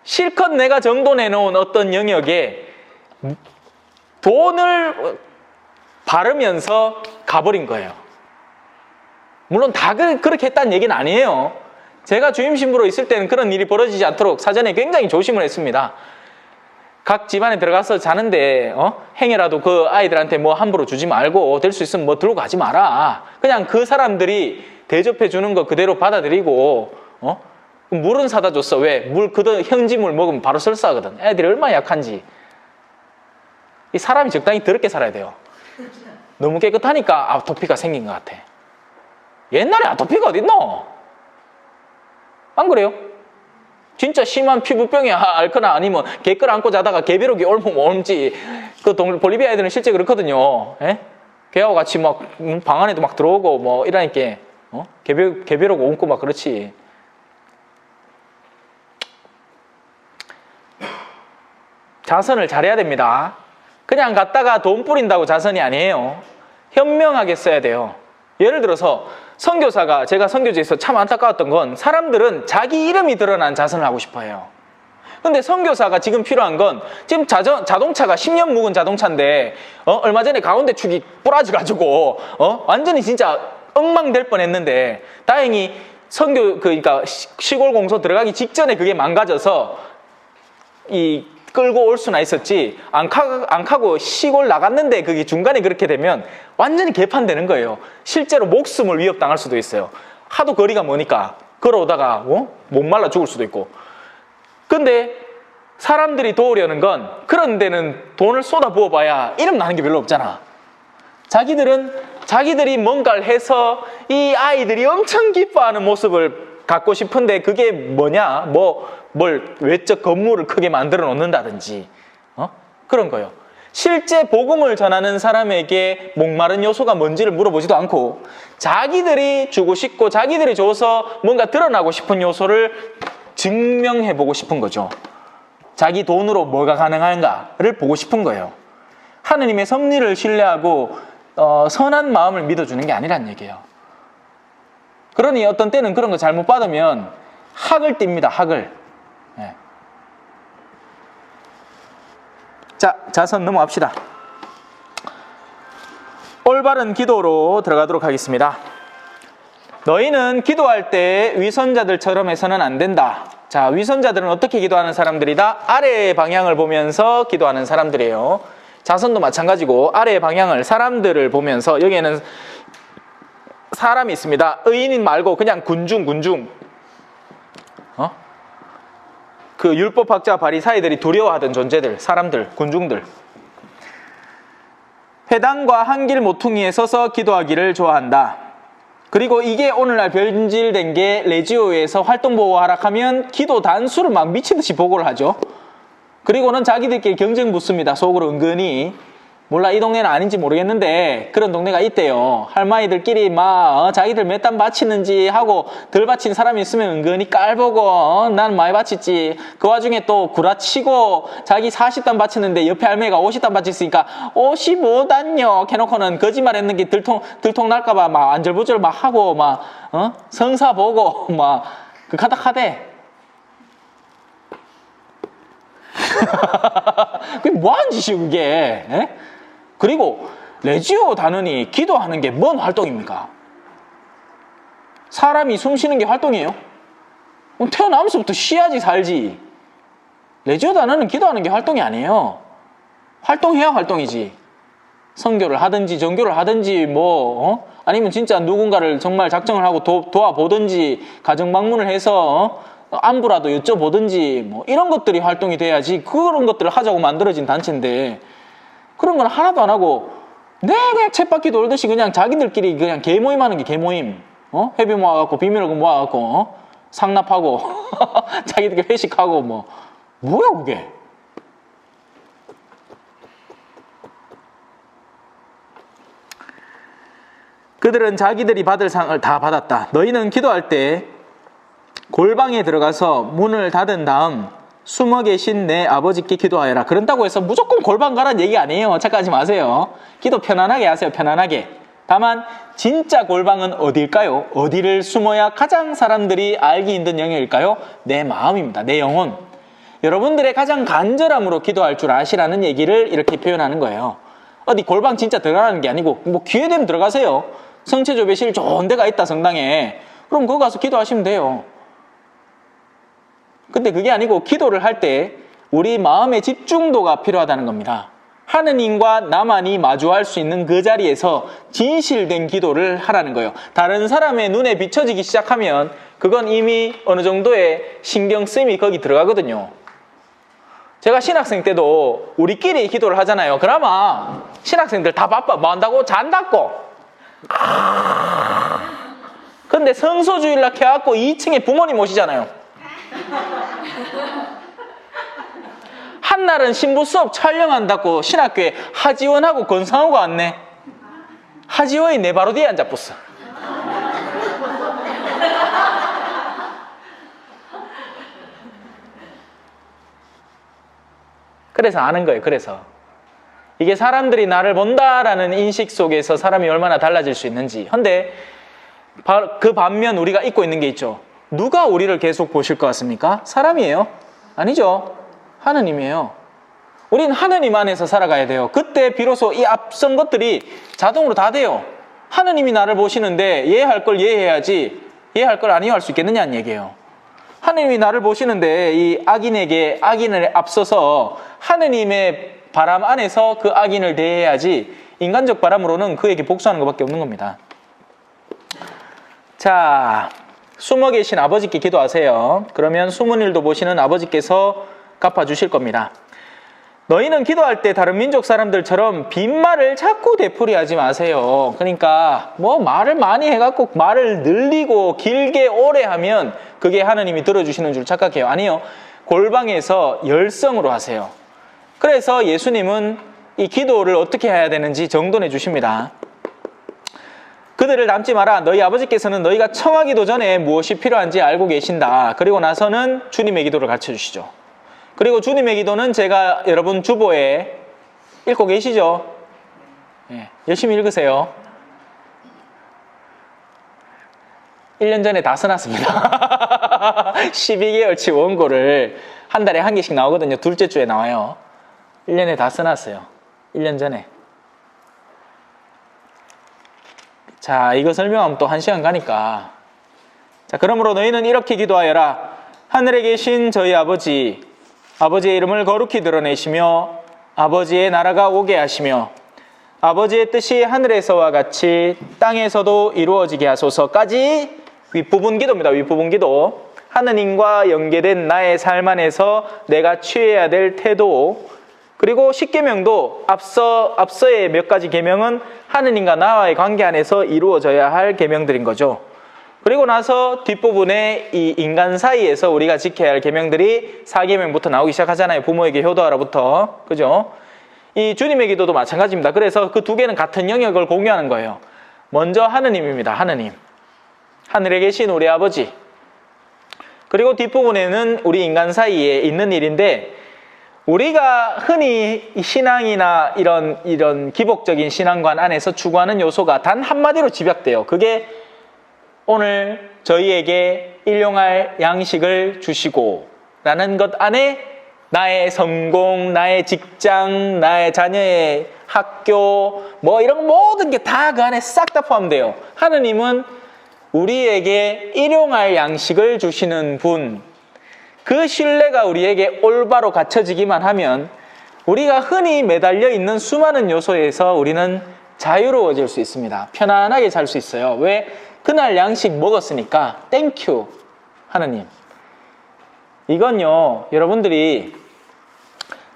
실컷 내가 정돈해놓은 어떤 영역에 돈을 바르면서 가버린 거예요. 물론 다 그렇게 했다는 얘기는 아니에요. 제가 주임 신부로 있을 때는 그런 일이 벌어지지 않도록 사전에 굉장히 조심을 했습니다. 각 집안에 들어가서 자는데 행여라도 그 아이들한테 뭐 함부로 주지 말고 될 수 있으면 뭐 들고 가지 마라. 그냥 그 사람들이 대접해 주는 거 그대로 받아들이고 물은 사다 줬어. 왜? 물 그대로 현지 물 먹으면 바로 설사하거든. 애들이 얼마나 약한지. 이 사람이 적당히 더럽게 살아야 돼요. 너무 깨끗하니까 아토피가 생긴 것 같아. 옛날에 아토피가 어딨노? 안 그래요? 진짜 심한 피부병이 앓거나 아니면 개끌 안고 자다가 개비록이 옮으면 옮지. 그 볼리비아 애들은 실제 그렇거든요. 예? 개하고 같이 막 방 안에도 막 들어오고 뭐 이러니까 개비록 옮고 막 그렇지. 자선을 잘해야 됩니다. 그냥 갔다가 돈 뿌린다고 자선이 아니에요. 현명하게 써야 돼요. 예를 들어서 선교사가, 제가 선교지에서 참 안타까웠던 건 사람들은 자기 이름이 드러난 자선을 하고 싶어 해요. 근데 선교사가 지금 필요한 건 지금 자동차가 10년 묵은 자동차인데 얼마 전에 가운데 축이 부러져가지고 완전히 진짜 엉망될 뻔했는데 다행히 그러니까 시골 공소 들어가기 직전에 그게 망가져서 끌고 올 수나 있었지, 안 가고 시골 나갔는데 그게 중간에 그렇게 되면 완전히 개판되는 거예요. 실제로 목숨을 위협당할 수도 있어요. 하도 거리가 머니까 걸어오다가 목말라 죽을 수도 있고. 근데 사람들이 도우려는 건 그런 데는 돈을 쏟아 부어봐야 이름 나는 게 별로 없잖아. 자기들이 뭔가를 해서 이 아이들이 엄청 기뻐하는 모습을 갖고 싶은데 그게 뭐냐? 뭘 외적 건물을 크게 만들어 놓는다든지 그런 거예요. 실제 복음을 전하는 사람에게 목마른 요소가 뭔지를 물어보지도 않고 자기들이 주고 싶고 자기들이 줘서 뭔가 드러나고 싶은 요소를 증명해보고 싶은 거죠. 자기 돈으로 뭐가 가능한가를 보고 싶은 거예요. 하느님의 섭리를 신뢰하고 선한 마음을 믿어주는 게 아니란 얘기예요. 그러니 어떤 때는 그런 거 잘못 받으면 학을 띱니다. 학을. 네. 자, 자선 넘어갑시다. 올바른 기도로 들어가도록 하겠습니다. 너희는 기도할 때 위선자들처럼 해서는 안 된다. 자, 위선자들은 어떻게 기도하는 사람들이다? 아래의 방향을 보면서 기도하는 사람들이에요. 자선도 마찬가지고 아래의 방향을, 사람들을 보면서, 여기에는 사람이 있습니다. 의인인 말고 그냥 군중 그 율법학자 바리사이들이 두려워하던 존재들, 사람들, 군중들. 회당과 한길 모퉁이에 서서 기도하기를 좋아한다. 그리고 이게 오늘날 변질된 게 레지오에서 활동보호 하락하면 기도 단수를 막 미친듯이 보고를 하죠. 그리고는 자기들끼리 경쟁 붙습니다. 속으로 은근히. 몰라, 이 동네는 아닌지 모르겠는데 그런 동네가 있대요. 할머니들끼리 막 자기들 몇 단 바치는지 하고 덜 바친 사람이 있으면 은근히 깔보고 난 많이 바쳤지. 그 와중에 또 구라치고 자기 40단 바치는데 옆에 할머니가 50단 바쳤으니까 55단요 해놓고는 거짓말 했는 게 들통 날까봐 막 안절부절 막 하고 막 성사 보고 막 그 카닥하대. 그게 뭐하는 짓이야 그게. 에? 그리고 레지오 단원이 기도하는 게 뭔 활동입니까? 사람이 숨 쉬는 게 활동이에요? 태어나면서부터 쉬어야지 살지. 레지오 단원은 기도하는 게 활동이 아니에요. 활동해야 활동이지. 선교를 하든지 전교를 하든지 아니면 진짜 누군가를 정말 작정을 하고 도와보든지 가정 방문을 해서 안부라도 여쭤보든지 이런 것들이 활동이 돼야지. 그런 것들을 하자고 만들어진 단체인데 그런 건 하나도 안 하고 그냥 쳇바퀴 돌듯이 그냥 자기들끼리 그냥 개모임 하는 게 개모임. 회비 모아갖고 비밀금 모아갖고 상납하고 자기들끼리 회식하고 뭐야 그게. 그들은 자기들이 받을 상을 다 받았다. 너희는 기도할 때 골방에 들어가서 문을 닫은 다음 숨어 계신 내 아버지께 기도하여라. 그런다고 해서 무조건 골방 가라는 얘기 아니에요. 착각하지 마세요. 기도 편안하게 하세요. 편안하게. 다만 진짜 골방은 어디일까요? 어디를 숨어야 가장 사람들이 알기 힘든 영역일까요? 내 마음입니다. 내 영혼. 여러분들의 가장 간절함으로 기도할 줄 아시라는 얘기를 이렇게 표현하는 거예요. 어디 골방 진짜 들어가라는 게 아니고 기회 되면 들어가세요. 성체조배실 좋은 데가 있다 성당에. 그럼 거기 가서 기도하시면 돼요. 근데 그게 아니고 기도를 할 때 우리 마음의 집중도가 필요하다는 겁니다. 하느님과 나만이 마주할 수 있는 그 자리에서 진실된 기도를 하라는 거예요. 다른 사람의 눈에 비춰지기 시작하면 그건 이미 어느 정도의 신경 쓰임이 거기 들어가거든요. 제가 신학생 때도 우리끼리 기도를 하잖아요. 그나마 신학생들 다 바빠. 뭐 한다고? 잔다고. 근데 성소주일날 해갖고 2층에 부모님 오시잖아요. 한날은 신부 수업 촬영한다고 신학교에 하지원하고 권상우가 왔네. 하지원이 내 바로 뒤에 앉아붙어. 그래서 아는 거예요. 그래서 이게 사람들이 나를 본다라는 인식 속에서 사람이 얼마나 달라질 수 있는지. 근데 그 반면 우리가 잊고 있는 게 있죠. 누가 우리를 계속 보실 것 같습니까? 사람이에요? 아니죠. 하느님이에요. 우린 하느님 안에서 살아가야 돼요. 그때 비로소 이 앞선 것들이 자동으로 다 돼요. 하느님이 나를 보시는데 이해할 걸 이해해야지 이해할 걸 안 이해할 수 있겠느냐는 얘기예요. 하느님이 나를 보시는데 이 악인을 앞서서 하느님의 바람 안에서 그 악인을 대해야지 인간적 바람으로는 그에게 복수하는 것밖에 없는 겁니다. 자, 숨어 계신 아버지께 기도하세요. 그러면 숨은 일도 보시는 아버지께서 갚아주실 겁니다. 너희는 기도할 때 다른 민족 사람들처럼 빈말을 자꾸 되풀이하지 마세요. 그러니까 말을 많이 해갖고 말을 늘리고 길게 오래 하면 그게 하느님이 들어주시는 줄 착각해요. 아니요. 골방에서 열성으로 하세요. 그래서 예수님은 이 기도를 어떻게 해야 되는지 정돈해 주십니다. 그들을 닮지 마라. 너희 아버지께서는 너희가 청하기도 전에 무엇이 필요한지 알고 계신다. 그리고 나서는 주님의 기도를 가르쳐 주시죠. 그리고 주님의 기도는 제가 여러분 주보에 읽고 계시죠? 네, 열심히 읽으세요. 1년 전에 다 써놨습니다. 12개월치 원고를 한 달에 한 개씩 나오거든요. 둘째 주에 나와요. 1년에 다 써놨어요. 1년 전에. 자, 이거 설명하면 또 1시간 가니까. 자, 그러므로 너희는 이렇게 기도하여라. 하늘에 계신 저희 아버지, 아버지의 이름을 거룩히 드러내시며 아버지의 나라가 오게 하시며 아버지의 뜻이 하늘에서와 같이 땅에서도 이루어지게 하소서까지 윗부분 기도입니다. 윗부분 기도. 하느님과 연계된 나의 삶 안에서 내가 취해야 될 태도, 그리고 10계명도 앞서의 몇 가지 계명은 하느님과 나와의 관계 안에서 이루어져야 할 계명들인 거죠. 그리고 나서 뒷부분에 이 인간 사이에서 우리가 지켜야 할 계명들이 4계명부터 나오기 시작하잖아요. 부모에게 효도하라부터. 그죠? 이 주님의 기도도 마찬가지입니다. 그래서 그 두 개는 같은 영역을 공유하는 거예요. 먼저 하느님입니다. 하느님. 하늘에 계신 우리 아버지. 그리고 뒷부분에는 우리 인간 사이에 있는 일인데, 우리가 흔히 신앙이나 이런 기복적인 신앙관 안에서 추구하는 요소가 단 한마디로 집약돼요. 그게 오늘 저희에게 일용할 양식을 주시고 라는 것 안에 나의 성공, 나의 직장, 나의 자녀의 학교, 뭐 이런 모든 게 다 그 안에 싹 다 포함돼요. 하느님은 우리에게 일용할 양식을 주시는 분, 그 신뢰가 우리에게 올바로 갖춰지기만 하면 우리가 흔히 매달려 있는 수많은 요소에서 우리는 자유로워질 수 있습니다. 편안하게 살 수 있어요. 왜? 그날 양식 먹었으니까 땡큐 하느님. 이건요, 여러분들이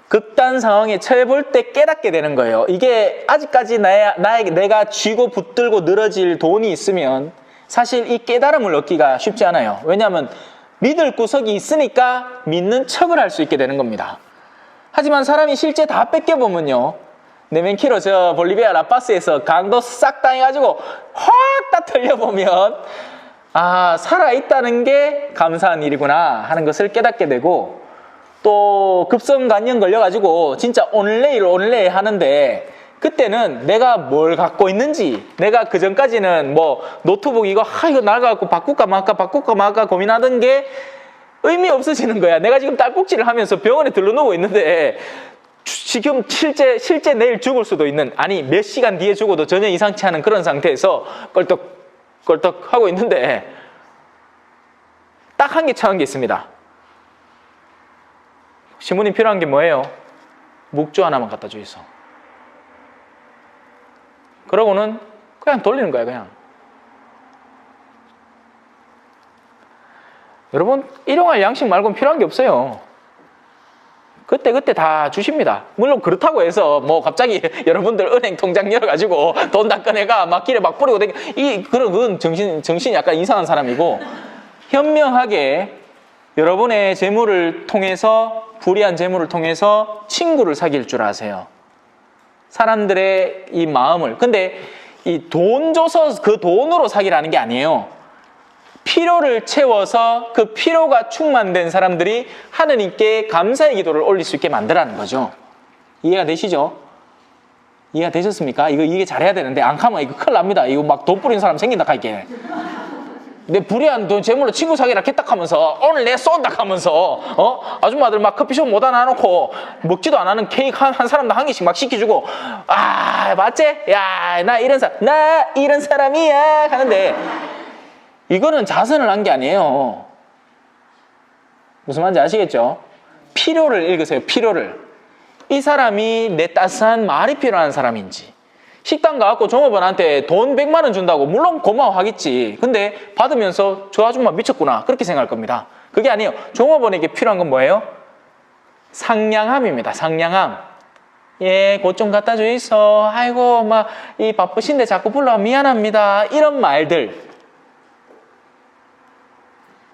극단 상황에 처해 볼 때 깨닫게 되는 거예요. 이게 아직까지 내가 쥐고 붙들고 늘어질 돈이 있으면 사실 이 깨달음을 얻기가 쉽지 않아요. 왜냐하면 믿을 구석이 있으니까 믿는 척을 할 수 있게 되는 겁니다. 하지만 사람이 실제 다 뺏겨보면요, 네멘키로 저 볼리비아 라파스에서 강도 싹 다 해가지고 확 다 털려보면 아, 살아있다는 게 감사한 일이구나 하는 것을 깨닫게 되고, 또 급성간염 걸려가지고 진짜 오늘 내일 하는데 그때는 내가 뭘 갖고 있는지, 내가 그 전까지는 뭐 노트북 이거 나가갖고 바꿀까 말까 고민하던 게 의미 없어지는 거야. 내가 지금 딸꾹질을 하면서 병원에 들러누고 있는데 지금 실제 내일 죽을 수도 있는, 아니 몇 시간 뒤에 죽어도 전혀 이상치 않은 그런 상태에서 껄떡껄떡 하고 있는데 딱 한 개 차은 게 있습니다. 신부님 필요한 게 뭐예요? 묵주 하나만 갖다 주이소. 그러고는 그냥 돌리는 거야, 그냥. 여러분, 일용할 양식 말고는 필요한 게 없어요. 그때 다 주십니다. 물론 그렇다고 해서 뭐 갑자기 여러분들 은행 통장 열어가지고 돈 다 꺼내가 막 길에 막 뿌리고 그건 정신이 약간 이상한 사람이고, 현명하게 여러분의 재물을 통해서, 불의한 재물을 통해서 친구를 사귈 줄 아세요. 사람들의 이 마음을. 근데 이 돈 줘서 그 돈으로 사귀라는 게 아니에요. 필요를 채워서 그 필요가 충만된 사람들이 하느님께 감사의 기도를 올릴 수 있게 만들라는 거죠. 이해가 되시죠? 이해가 되셨습니까? 이게 잘해야 되는데 안 하면 이거 큰일 납니다. 이거 막 돈 뿌리는 사람 생긴다 할게. 내 불의한 돈 재물로 친구 사귀라 했다 하면서 오늘 내 쏜다 하면서 아줌마들 막 커피숍 못 하나 놓고 먹지도 안 하는 케이크 한 사람당 한 개씩 막 시켜주고, 아 맞지? 야 나 이런 사람이야 하는데, 이거는 자선을 한 게 아니에요. 무슨 말인지 아시겠죠? 필요를 읽으세요. 필요를. 이 사람이 내 따스한 말이 필요한 사람인지. 식당 가갖고 종업원한테 돈 100만 원 준다고 물론 고마워하겠지. 근데 받으면서 저 아줌마 미쳤구나 그렇게 생각할 겁니다. 그게 아니에요. 종업원에게 필요한 건 뭐예요? 상냥함입니다. 상냥함. 예, 곧 좀 갖다 주이소. 아이고 막 이 바쁘신데 자꾸 불러 미안합니다. 이런 말들.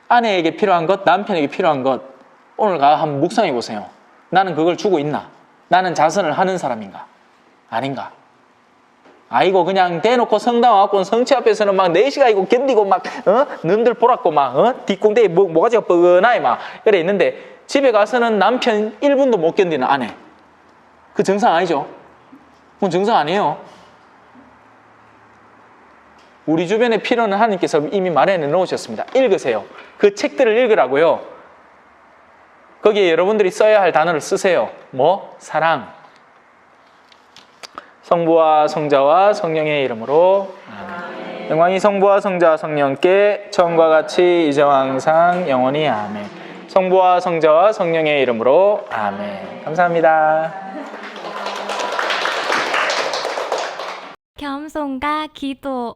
아내에게 필요한 것, 남편에게 필요한 것, 오늘 한번 묵상해 보세요. 나는 그걸 주고 있나? 나는 자선을 하는 사람인가? 아닌가? 아이고 그냥 대놓고 성당 와갖고 성체 앞에서는 막 4시간 이고 견디고 막 눈들 보랐고 막 뒷공대에 뭐가지가 뻔하게 막 그래 있는데, 집에 가서는 남편 1분도 못 견디는 아내. 그 정상 아니죠? 그건 정상 아니에요. 우리 주변의 필요는 하나님께서 이미 마련해 놓으셨습니다. 읽으세요. 그 책들을 읽으라고요. 거기에 여러분들이 써야 할 단어를 쓰세요. 뭐? 사랑. 성부와 성자와 성령의 이름으로 아멘. 영광이 성부와 성자와 성령께 처음과 같이 이제와 항상 영원히 아멘. 성부와 성자와 성령의 이름으로 아멘. 감사합니다. 겸손과 기도.